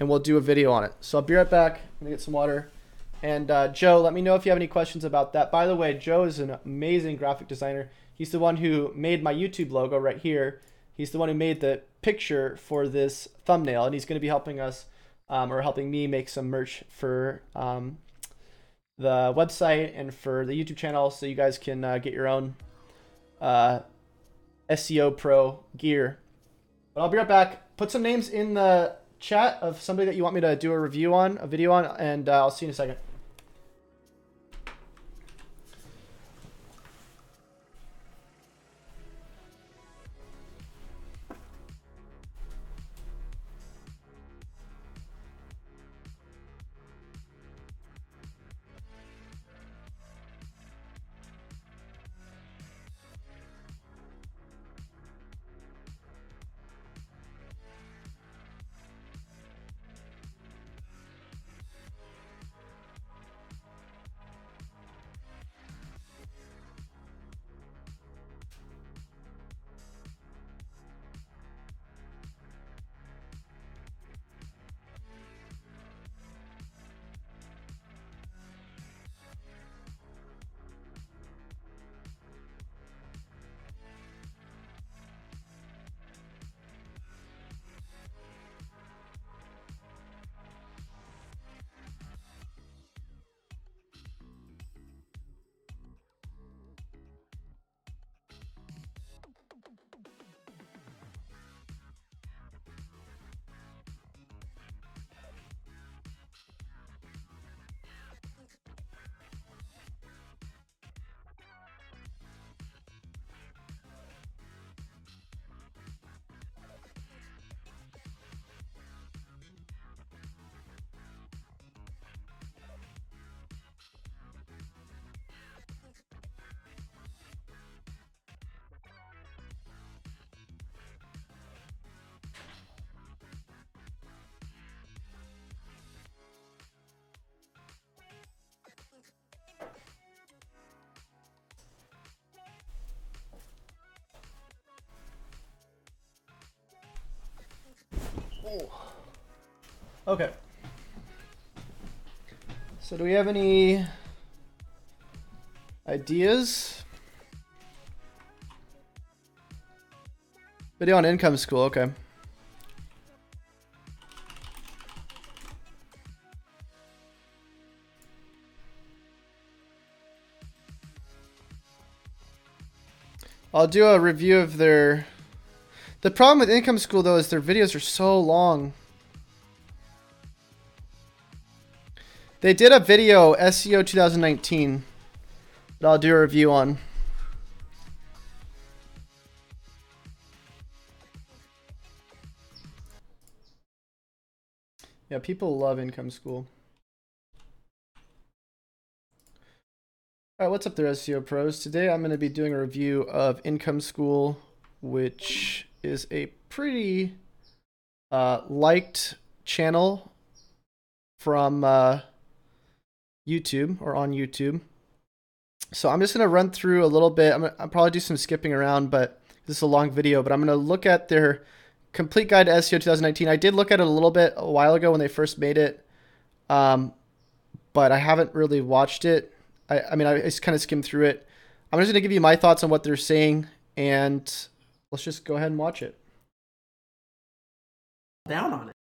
And we'll do a video on it. So I'll be right back. I'm going to get some water. And Joe, let me know if you have any questions about that. By the way, Joe is an amazing graphic designer. He's the one who made my YouTube logo right here. He's the one who made the picture for this thumbnail. And he's going to be helping us, or helping me make some merch for the website and for the YouTube channel. So you guys can get your own SEO Pro gear. But I'll be right back. Put some names in the chat of somebody that you want me to do a review on, a video on, and I'll see you in a second. Okay. So do we have any ideas? Video on income school, okay. I'll do a review of their... The problem with income school though is their videos are so long. They did a video, SEO 2019, that I'll do a review on. Yeah, people love income school. All right, what's up there, SEO pros? Today I'm going to be doing a review of income school, which is a pretty liked channel from YouTube or on YouTube. So I'm just going to run through a little bit. I'll probably do some skipping around, but this is a long video, but I'm going to look at their complete guide to SEO 2019. I did look at it a little bit a while ago when they first made it, but I haven't really watched it. I mean, I just kind of skimmed through it. I'm just going to give you my thoughts on what they're saying, and let's just go ahead and watch it. Down on it.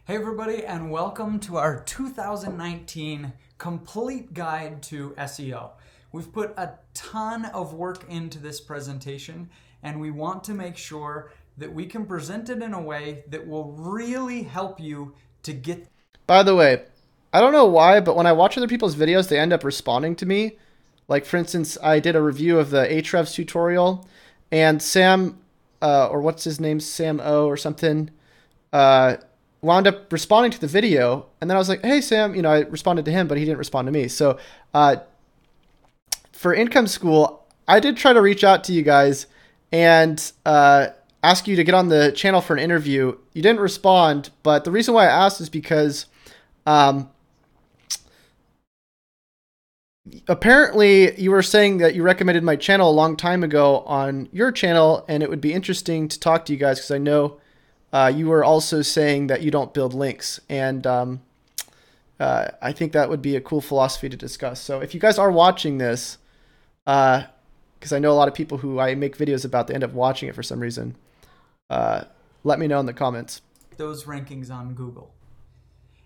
Hey everybody, and welcome to our 2019 complete guide to SEO. We've put a ton of work into this presentation, and we want to make sure that we can present it in a way that will really help you to get... By the way, I don't know why, but when I watch other people's videos, they end up responding to me. Like, for instance, I did a review of the Ahrefs tutorial, and Sam, or what's his name, Sam O or something, wound up responding to the video. And then I was like, hey, Sam, you know, I responded to him, but he didn't respond to me. So for Income School, I did try to reach out to you guys and ask you to get on the channel for an interview. You didn't respond, but the reason why I asked is because apparently you were saying that you recommended my channel a long time ago on your channel, and it would be interesting to talk to you guys because I know you were also saying that you don't build links, and I think that would be a cool philosophy to discuss. So if you guys are watching this, because I know a lot of people who I make videos about, they end up watching it for some reason, let me know in the comments. Those rankings on Google.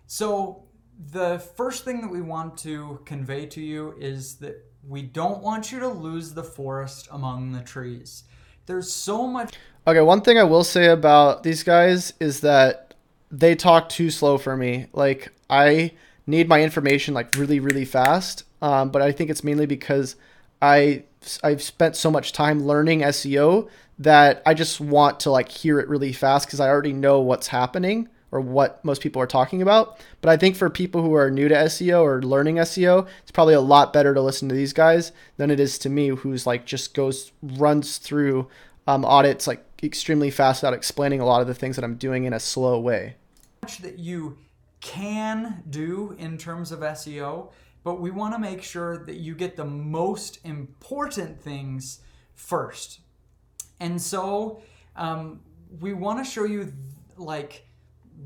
So the first thing that we want to convey to you is that we don't want you to lose the forest among the trees. There's so much... Okay, one thing I will say about these guys is that they talk too slow for me. Like, I need my information like really, really fast. But I think it's mainly because I've spent so much time learning SEO that I just want to like hear it really fast because I already know what's happening or what most people are talking about. But I think for people who are new to SEO or learning SEO, it's probably a lot better to listen to these guys than it is to me, who's like just runs through audits like extremely fast without explaining a lot of the things that I'm doing in a slow way. Much that you can do in terms of SEO, but we want to make sure that you get the most important things first. And so we want to show you like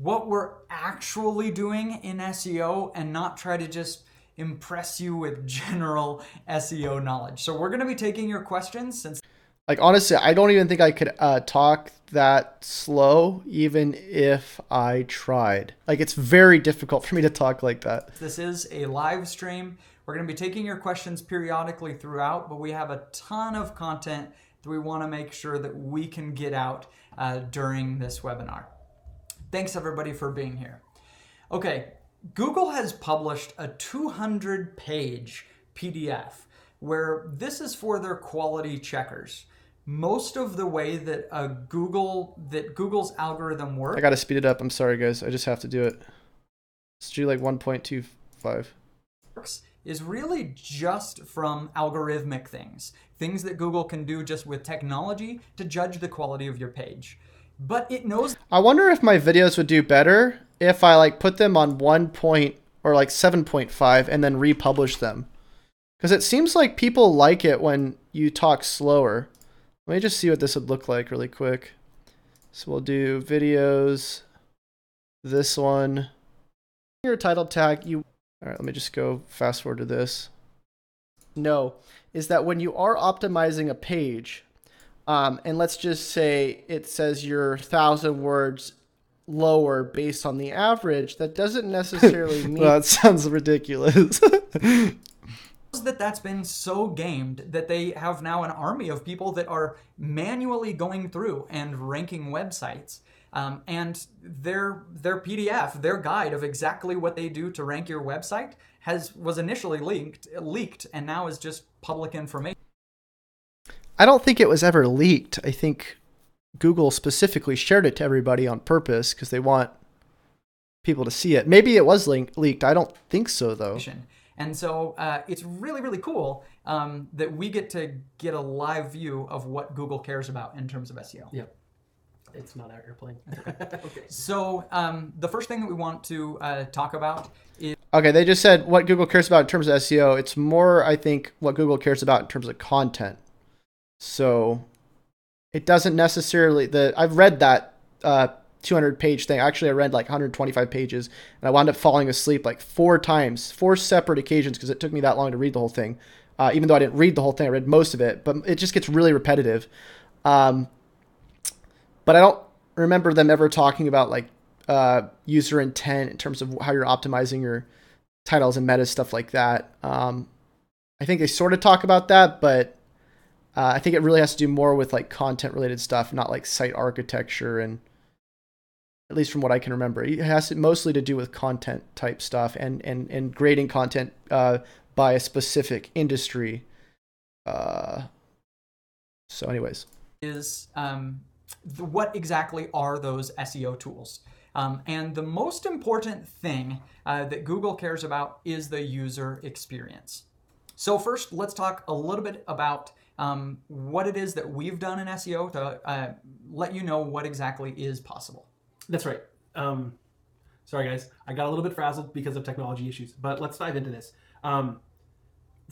what we're actually doing in SEO and not try to just impress you with general SEO knowledge. So we're going to be taking your questions. Since like, honestly, I don't even think I could talk that slow, even if I tried. Like, it's very difficult for me to talk like that. this is a live stream, we're going to be taking your questions periodically throughout, but we have a ton of content that we want to make sure that we can get out during this webinar. Thanks everybody for being here. Okay, Google has published a 200-page PDF where this is for their quality checkers. Most of the way that Google's algorithm works. I gotta speed it up. I'm sorry, guys. I just have to do it. Let's do like 1.25. Is really just from algorithmic things that Google can do just with technology to judge the quality of your page. But it knows. I wonder if my videos would do better if I like put them on 1 point or like 7.5 and then republish them. Because it seems like people like it when you talk slower. Let me just see what this would look like really quick. So we'll do videos, this one. Your title tag, all right, let me just go fast forward to this. No, is that when you are optimizing a page, and let's just say it says you're 1,000 words lower based on the average, that doesn't necessarily mean... Well, that sounds ridiculous. That's been so gamed that they have now an army of people that are manually going through and ranking websites. And their PDF, their guide of exactly what they do to rank your website was initially leaked and now is just public information. I don't think it was ever leaked. I think Google specifically shared it to everybody on purpose because they want people to see it. Maybe it was leaked. I don't think so, though. And so it's really, really cool that we get to get a live view of what Google cares about in terms of SEO. Yep. It's not our airplane. Okay. So the first thing that we want to talk about is... Okay, they just said what Google cares about in terms of SEO. It's more, I think, what Google cares about in terms of content. So it doesn't necessarily... I've read that 200-page thing. Actually, I read like 125 pages, and I wound up falling asleep like 4 separate occasions because it took me that long to read the whole thing. Even though I didn't read the whole thing, I read most of it, but it just gets really repetitive. But I don't remember them ever talking about like user intent in terms of how you're optimizing your titles and meta stuff like that. I think they sort of talk about that, but I think it really has to do more with like content related stuff, not like site architecture, and at least from what I can remember, it has mostly to do with content type stuff and grading content by a specific industry. So anyways. What exactly are those SEO tools? And the most important thing that Google cares about is the user experience. So first, let's talk a little bit about what it is that we've done in SEO to let you know what exactly is possible. That's right. Sorry, guys. I got a little bit frazzled because of technology issues, but let's dive into this.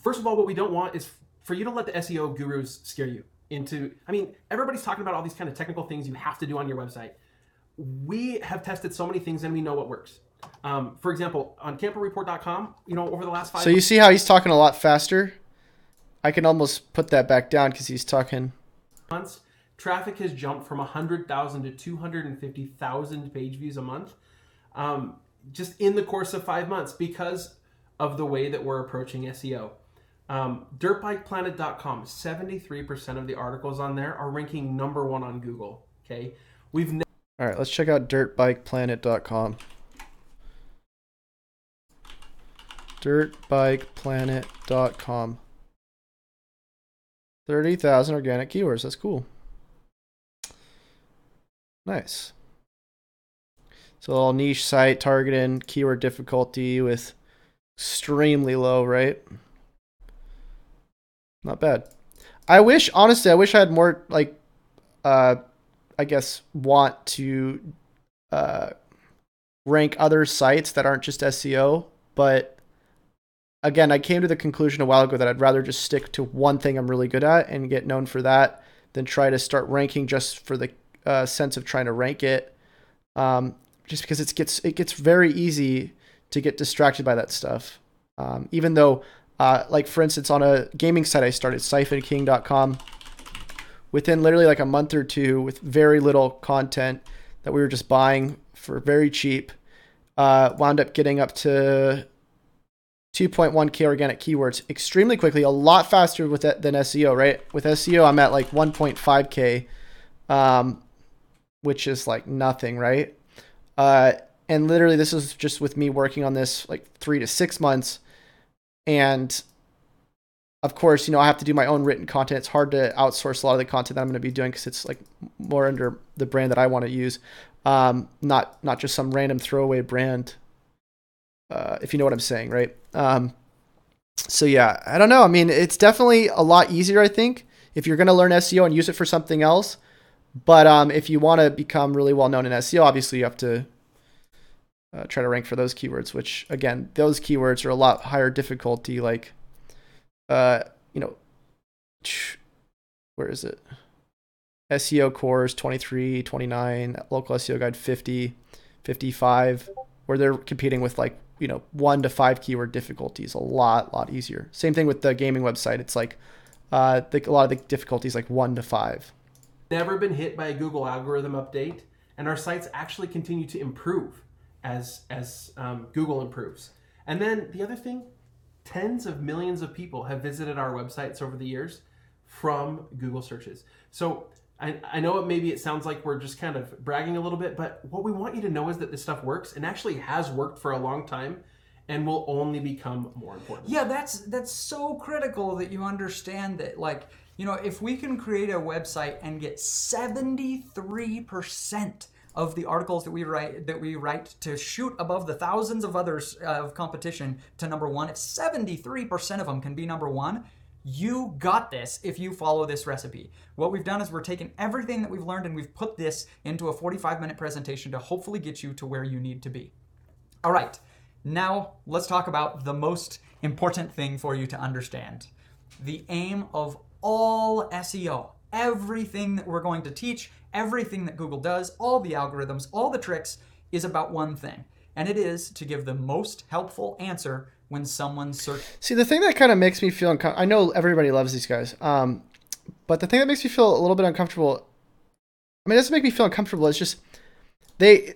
First of all, what we don't want is for you to let the SEO gurus scare you into... I mean, everybody's talking about all these kind of technical things you have to do on your website. We have tested so many things and we know what works. For example, on camperreport.com, over the last 5 So you see how he's talking a lot faster? I can almost put that back down because he's talking... months, traffic has jumped from 100,000 to 250,000 page views a month, just in the course of 5 months because of the way that we're approaching SEO. Dirtbikeplanet.com, 73% of the articles on there are ranking #1 on Google. Okay, all right, let's check out dirtbikeplanet.com. Dirtbikeplanet.com. 30,000 organic keywords. That's cool. Nice. So all niche site targeting keyword difficulty with extremely low, right? Not bad. Honestly, I wish I had more like I guess want to rank other sites that aren't just SEO, but again, I came to the conclusion a while ago that I'd rather just stick to one thing I'm really good at and get known for that than try to start ranking just for the sense of trying to rank it. Just because it gets very easy to get distracted by that stuff. Even though, like for instance, on a gaming site I started, siphonking.com, within literally like a month or two with very little content that we were just buying for very cheap, wound up getting up to 2.1K organic keywords extremely quickly, a lot faster with it than SEO, right? With SEO, I'm at like 1.5K, which is like nothing, right? And literally this is just with me working on this like 3 to 6 months. And of course, I have to do my own written content. It's hard to outsource a lot of the content that I'm going to be doing because it's like more under the brand that I want to use. Not just some random throwaway brand, if you know what I'm saying, right? So yeah, I don't know. I mean, it's definitely a lot easier, I think, if you're going to learn SEO and use it for something else. But if you want to become really well known in SEO, obviously you have to try to rank for those keywords, which again, those keywords are a lot higher difficulty. Like, where is it? SEO cores 23, 29, local SEO guide 50, 55, where they're competing with like, 1 to 5 keyword difficulties, a lot easier. Same thing with the gaming website. It's like a lot of the difficulties like 1 to 5. Never been hit by a Google algorithm update, and our sites actually continue to improve as Google improves. And then the other thing, tens of millions of people have visited our websites over the years from Google searches. So I know maybe it sounds like we're just kind of bragging a little bit, but what we want you to know is that this stuff works and actually has worked for a long time and will only become more important. Yeah, that's so critical that you understand that, like, if we can create a website and get 73% of the articles that we write to shoot above the thousands of others of competition to number one, if 73% of them can be number one, you got this if you follow this recipe. What we've done is we're taking everything that we've learned and we've put this into a 45-minute presentation to hopefully get you to where you need to be. All right, now let's talk about the most important thing for you to understand. The aim of all SEO, everything that we're going to teach, everything that Google does, all the algorithms, all the tricks is about one thing, and it is to give the most helpful answer when someone searches. See, the thing that kind of makes me feel uncomfortable, I know everybody loves these guys, but the thing that makes me feel a little bit uncomfortable, it doesn't make me feel uncomfortable, it's just they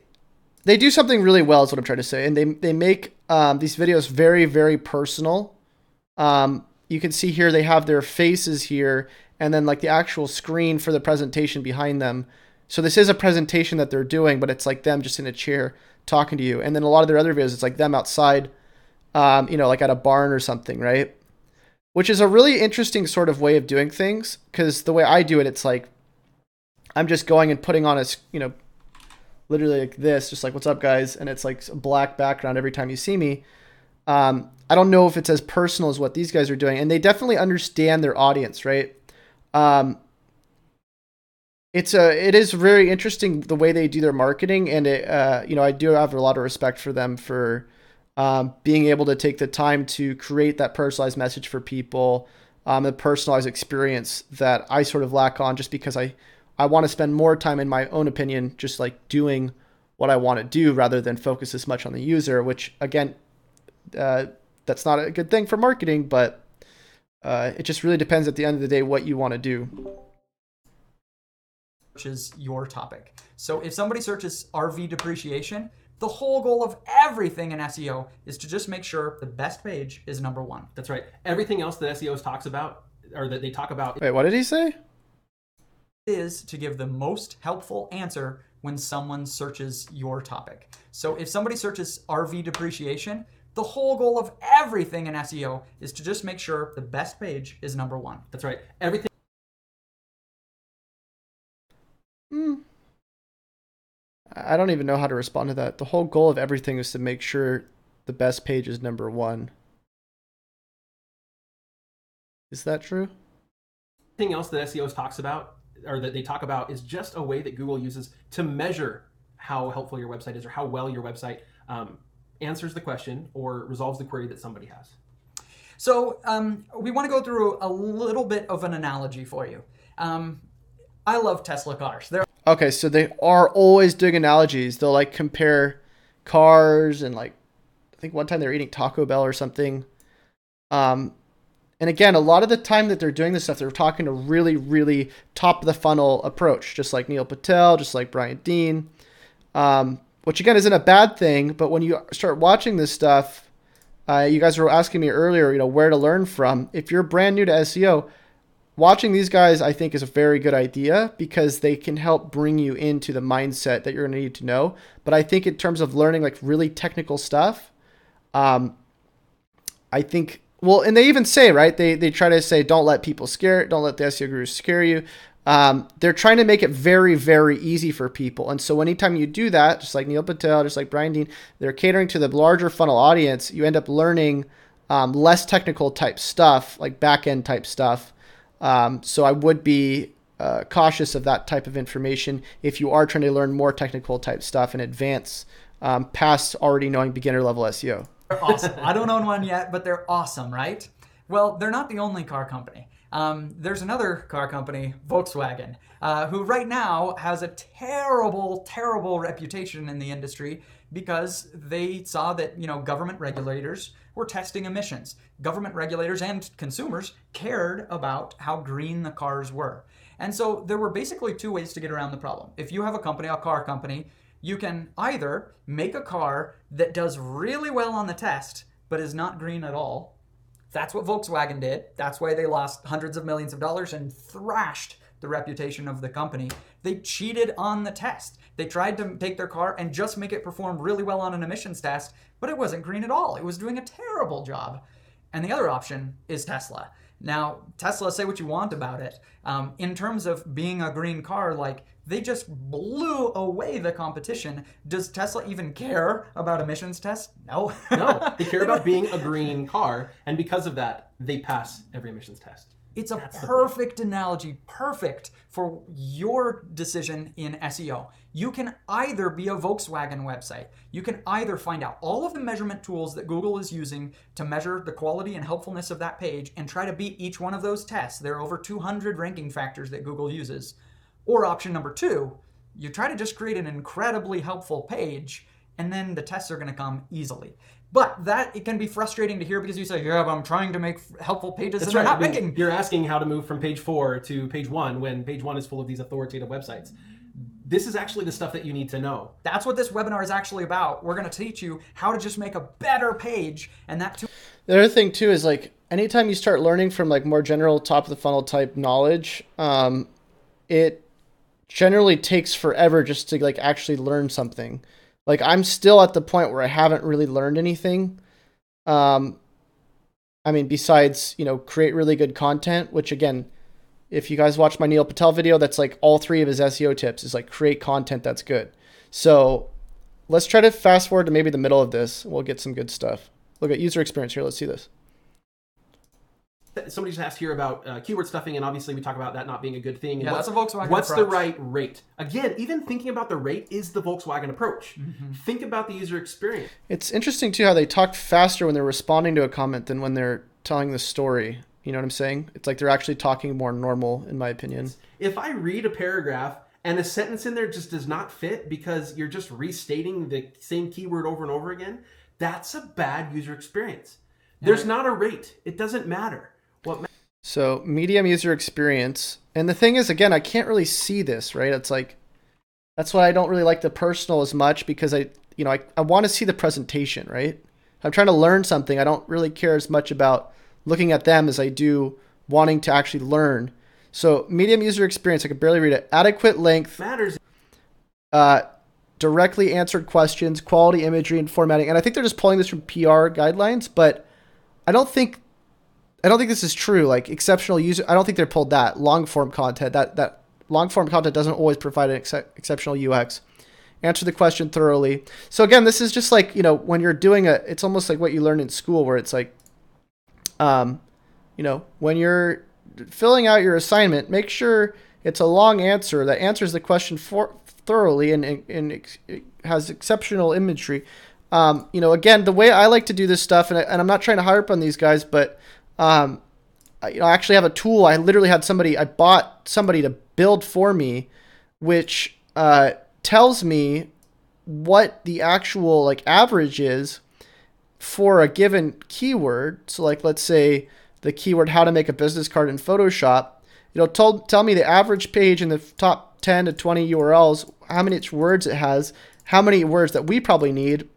do something really well is what I'm trying to say, and they make these videos very, very personal. You can see here they have their faces here and then like the actual screen for the presentation behind them. So this is a presentation that they're doing, but it's like them just in a chair talking to you. And then a lot of their other videos, it's like them outside, like at a barn or something, right? Which is a really interesting sort of way of doing things, because the way I do it, it's like I'm just going and putting on a, literally like this, just like, what's up, guys? And it's like a black background every time you see me. I don't know if it's as personal as what these guys are doing, and they definitely understand their audience, right? It is very interesting the way they do their marketing, and I do have a lot of respect for them for being able to take the time to create that personalized message for people, the personalized experience that I sort of lack on, just because I want to spend more time, in my own opinion, just like doing what I want to do rather than focus as much on the user, which again, that's not a good thing for marketing, but it just really depends at the end of the day what you want to do. Searches your topic. So if somebody searches RV depreciation, the whole goal of everything in SEO is to just make sure the best page is number one. That's right. Everything else that SEO talks about, or that they talk about. Wait, what did he say? Is to give the most helpful answer when someone searches your topic. So if somebody searches RV depreciation, the whole goal of everything in SEO is to just make sure the best page is number one. That's right. Everything. I don't even know how to respond to that. The whole goal of everything is to make sure the best page is number one. Is that true? Everything else that SEO talks about, or that they talk about, is just a way that Google uses to measure how helpful your website is, or how well your website answers the question or resolves the query that somebody has. So we want to go through a little bit of an analogy for you. I love Tesla cars. Okay, so they are always doing analogies. They'll like compare cars, and like I think one time they were eating Taco Bell or something. And again, a lot of the time that they're doing this stuff, they're talking a really, really top of the funnel approach, just like Neil Patel, just like Brian Dean, which again isn't a bad thing. But when you start watching this stuff, you guys were asking me earlier, where to learn from. If you're brand new to SEO, watching these guys, I think, is a very good idea, because they can help bring you into the mindset that you're going to need to know. But I think in terms of learning like really technical stuff, I think, well, and they even say, right, they try to say, don't let the SEO gurus scare you. They're trying to make it very, very easy for people. And so anytime you do that, just like Neil Patel, just like Brian Dean, they're catering to the larger funnel audience. You end up learning less technical type stuff, like back-end type stuff. So I would be cautious of that type of information if you are trying to learn more technical type stuff and advance past already knowing beginner level SEO. They're awesome. I don't own one yet, but they're awesome, right? Well, they're not the only car company. There's another car company, Volkswagen. who right now has a terrible, terrible reputation in the industry because they saw that, government regulators were testing emissions. Government regulators and consumers cared about how green the cars were. And so there were basically two ways to get around the problem. If you have a company, a car company, you can either make a car that does really well on the test, but is not green at all. That's what Volkswagen did. That's why they lost hundreds of millions of dollars and thrashed the reputation of the company. They cheated on the test. They tried to take their car and just make it perform really well on an emissions test, but it wasn't green at all. It was doing a terrible job. And the other option is Tesla. Now, Tesla, say what you want about it. In terms of being a green car, they just blew away the competition. Does Tesla even care about emissions tests? No. No, they care about being a green car, and because of that, they pass every emissions test. It's a perfect analogy, perfect for your decision in SEO. You can either be a Volkswagen website. You can either find out all of the measurement tools that Google is using to measure the quality and helpfulness of that page and try to beat each one of those tests. There are over 200 ranking factors that Google uses. Or option number two, you try to just create an incredibly helpful page and then the tests are going to come easily. But it can be frustrating to hear because you say, yeah, but I'm trying to make helpful pages and they're not making. You're asking how to move from page 4 to page 1 when page 1 is full of these authoritative websites. This is actually the stuff that you need to know. That's what this webinar is actually about. We're going to teach you how to just make a better page, and that too. The other thing too is anytime you start learning from more general top of the funnel type knowledge, it generally takes forever just to actually learn something. I'm still at the point where I haven't really learned anything. Besides, create really good content, which again, if you guys watch my Neil Patel video, that's all 3 of his SEO tips is create content that's good. So let's try to fast forward to maybe the middle of this. We'll get some good stuff. Look at user experience here. Let's see this. Somebody just asked here about keyword stuffing, and obviously we talk about that not being a good thing. Yeah, that's a Volkswagen What's approach. the right rate? Again, even thinking about the rate is the Volkswagen approach. Mm-hmm. Think about the user experience. It's interesting too how they talk faster when they're responding to a comment than when they're telling the story. You know what I'm saying? It's they're actually talking more normal, in my opinion. If I read a paragraph and a sentence in there just does not fit because you're just restating the same keyword over and over again, that's a bad user experience. There's not a rate. It doesn't matter. So medium user experience. And the thing is, again, I can't really see this, right? It's that's why I don't really like the personal as much because I want to see the presentation, right? I'm trying to learn something. I don't really care as much about looking at them as I do wanting to actually learn. So medium user experience, I can barely read it. Adequate length. Matters. Directly answered questions, quality imagery and formatting. And I think they're just pulling this from PR guidelines, but I don't think this is true. Exceptional user, I don't think they're pulled that. Long form content, that long form content doesn't always provide an exceptional UX. Answer the question thoroughly. So again, this is just when you're doing it's almost like what you learn in school where it's when you're filling out your assignment, make sure it's a long answer that answers the question thoroughly and it has exceptional imagery. Again, the way I like to do this stuff, and I'm not trying to harp on these guys, but I actually have a tool. I bought somebody to build for me, which tells me what the actual average is for a given keyword. So let's say the keyword how to make a business card in Photoshop. It'll tell me the average page in the top 10 to 20 URLs, how many words it has, how many words that we probably need.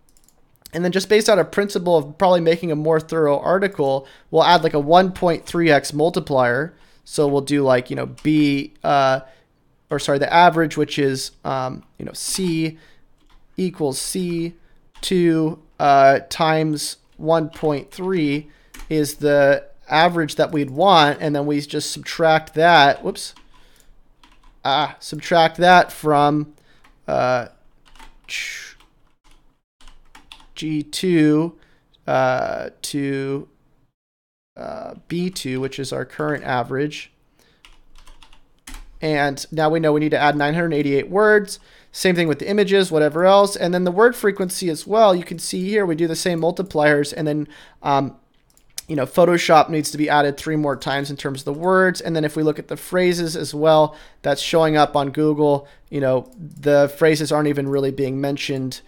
And then just based on a principle of probably making a more thorough article, we'll add a 1.3x multiplier. So we'll do the average, which is, C equals C2 times 1.3 is the average that we'd want. And then we just subtract that. Subtract that from G2 to B2, which is our current average. And now we know we need to add 988 words. Same thing with the images, whatever else. And then the word frequency as well. You can see here we do the same multipliers. And then, Photoshop needs to be added 3 more times in terms of the words. And then if we look at the phrases as well, that's showing up on Google, the phrases aren't even really being mentioned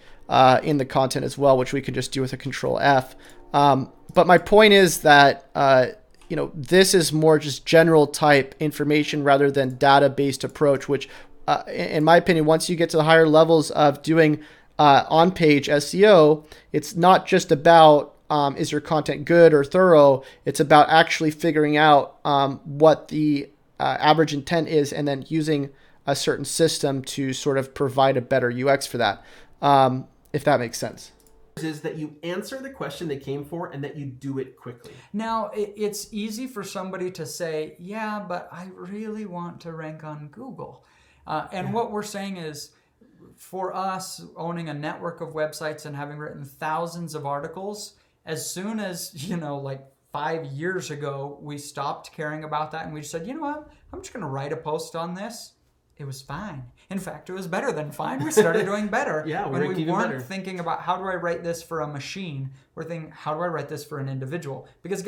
in the content as well, which we could just do with a Control F. But my point is that, this is more just general type information rather than data-based approach, which in my opinion, once you get to the higher levels of doing on-page SEO, it's not just about is your content good or thorough. It's about actually figuring out what the average intent is and then using a certain system to sort of provide a better UX for that, if that makes sense. Is that you answer the question they came for and that you do it quickly. Now, it's easy for somebody to say, yeah, but I really want to rank on Google. What we're saying is, for us owning a network of websites and having written thousands of articles, as soon as, 5 years ago, we stopped caring about that and we said, you know what, I'm just going to write a post on this. It was fine. In fact, it was better than fine. We started doing better. Yeah, when we weren't better. thinking about how do I write this for a machine. We're thinking, how do I write this for an individual? Because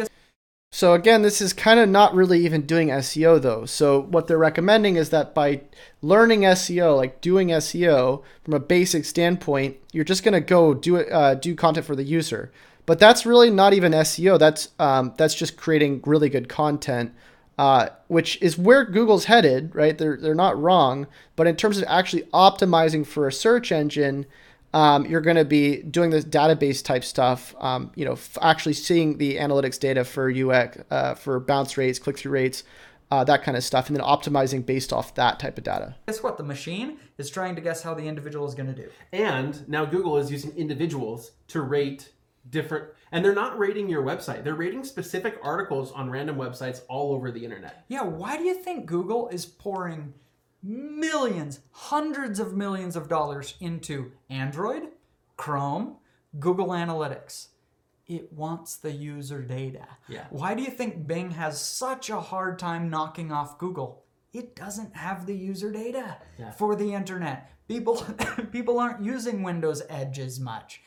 So again, this is kind of not really even doing SEO though. So what they're recommending is that by learning SEO, like doing SEO from a basic standpoint, you're just going to go do content for the user. But that's really not even SEO. That's just creating really good content. Which is where Google's headed, right? They're not wrong, but in terms of actually optimizing for a search engine, you're going to be doing this database type stuff. Actually seeing the analytics data for UX, for bounce rates, click-through rates, that kind of stuff, and then optimizing based off that type of data. Guess what? The machine is trying to guess how the individual is going to do. And now Google is using individuals to rate different, and they're not rating your website. They're rating specific articles on random websites all over the internet. Yeah, why do you think Google is pouring millions, hundreds of millions of dollars into Android, Chrome, Google Analytics? It wants the user data. Yeah. Why do you think Bing has such a hard time knocking off Google? It doesn't have the user data for the internet. People aren't using Windows Edge as much.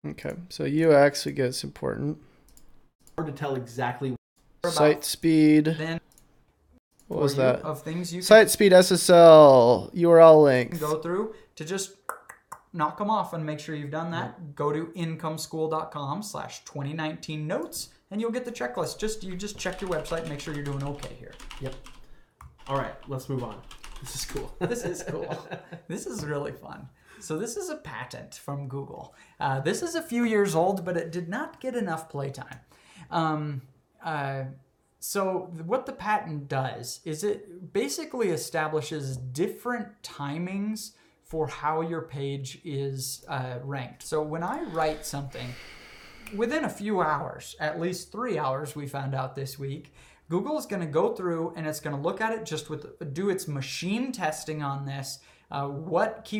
Okay, so UX, we guess important. Hard to tell exactly. Site speed. Then What was that? Of things you Site speed, SSL, URL can length. go through to just knock them off and make sure you've done that. Go to incomeschool.com/2019 notes and you'll get the checklist. You just check your website and make sure you're doing okay here. Yep. All right, let's move on. This is cool. This is cool. This is really fun. So this is a patent from Google. This is a few years old, but it did not get enough playtime. So what the patent does is it basically establishes different timings for how your page is ranked. So when I write something, within a few hours, at least 3 hours we found out this week, Google is going to go through and it's going to look at it do its machine testing on this. What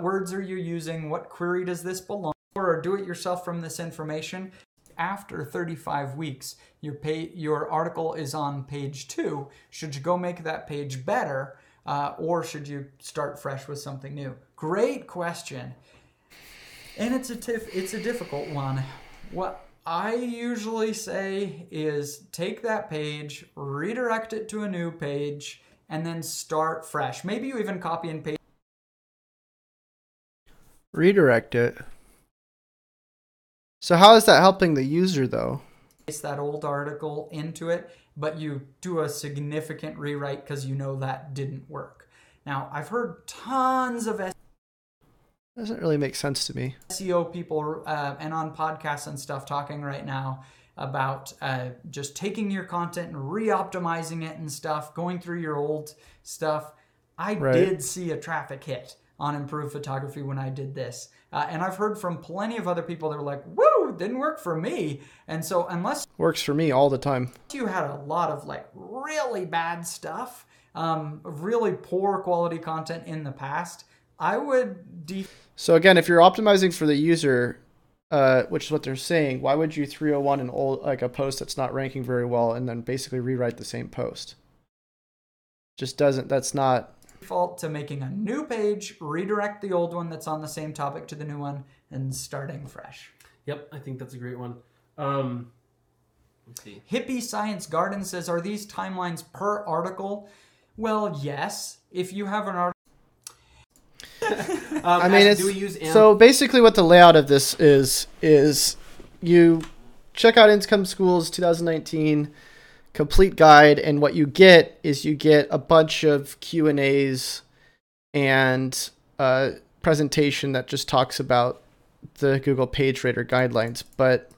words are you using? What query does this belong to? Or do it yourself from this information. After 35 weeks, your article is on page 2. Should you go make that page better, or should you start fresh with something new? Great question. And it's a difficult one. What I usually say is take that page, redirect it to a new page, and then start fresh. Maybe you even copy and paste. Redirect it. So how is that helping the user though? That old article into it, but you do a significant rewrite because you know that didn't work. Now, I've heard tons of Doesn't really make sense to me. SEO people and on podcasts and stuff talking right now about just taking your content and re-optimizing it and stuff, going through your old stuff. I did see a traffic hit on improved photography when I did this. And I've heard from plenty of other people that are like, woo, didn't work for me. And so unless Works for me all the time. you had a lot of like really bad stuff, really poor quality content in the past, I would So again, if you're optimizing for the user, which is what they're saying, why would you 301 an old, like a post that's not ranking very well and then basically rewrite the same post? That's not... default to making a new page, redirect the old one that's on the same topic to the new one, and starting fresh. Yep, I think that's a great one. Let's see. Hippie Science Garden says, are these timelines per article? Well, yes. If you have an article. I mean, do we use so basically what the layout of this is you check out Income School's 2019 complete guide, and what you get is you get a bunch of Q&As and a presentation that just talks about the Google PageRater guidelines, but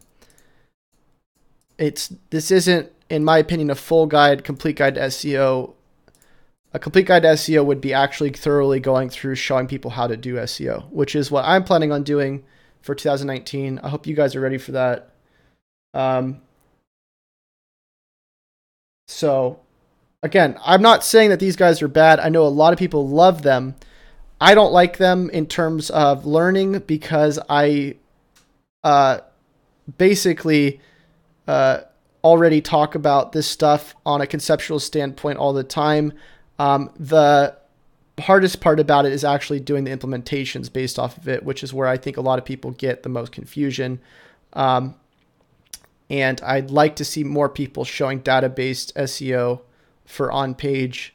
this isn't, in my opinion, a full guide, complete guide to SEO. A complete guide to SEO would be actually thoroughly going through showing people how to do SEO, which is what I'm planning on doing for 2019. I hope you guys are ready for that. So again, I'm not saying that these guys are bad. I know a lot of people love them. I don't like them in terms of learning because I basically already talk about this stuff on a conceptual standpoint all the time. The hardest part about it is actually doing the implementations based off of it, which is where I think a lot of people get the most confusion. And I'd like to see more people showing data-based SEO for on-page,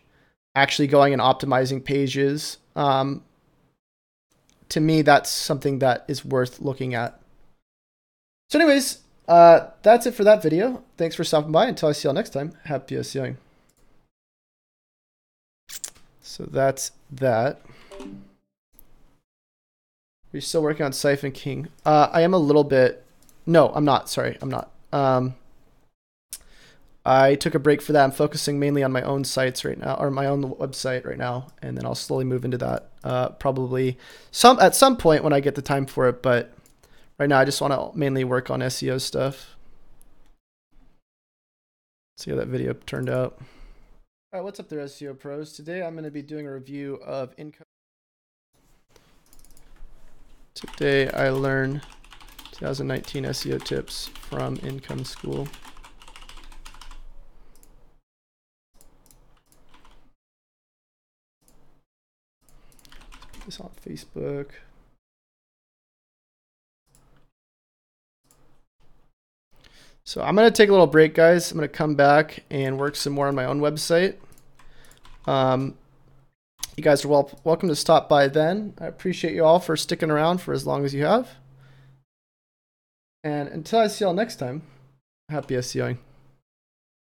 actually going and optimizing pages. To me, that's something that is worth looking at. So anyways, that's it for that video. Thanks for stopping by. Until I see y'all next time, happy SEOing. So that's that. Are you still working on Siphon King? I am a little bit. No, I'm not. Sorry, I'm not. I took a break for that. I'm focusing mainly on my own sites right now, or my own website right now, and then I'll slowly move into that. Probably at some point when I get the time for it, but right now I just want to mainly work on SEO stuff. See how that video turned out. All right, what's up there, SEO pros? Today I'm going to be doing a review of income. Today I learned 2019 SEO tips from Income School. Put this on Facebook. So I'm going to take a little break, guys. I'm going to come back and work some more on my own website. You guys are welcome to stop by then. I appreciate you all for sticking around for as long as you have. And until I see y'all next time, happy SEOing.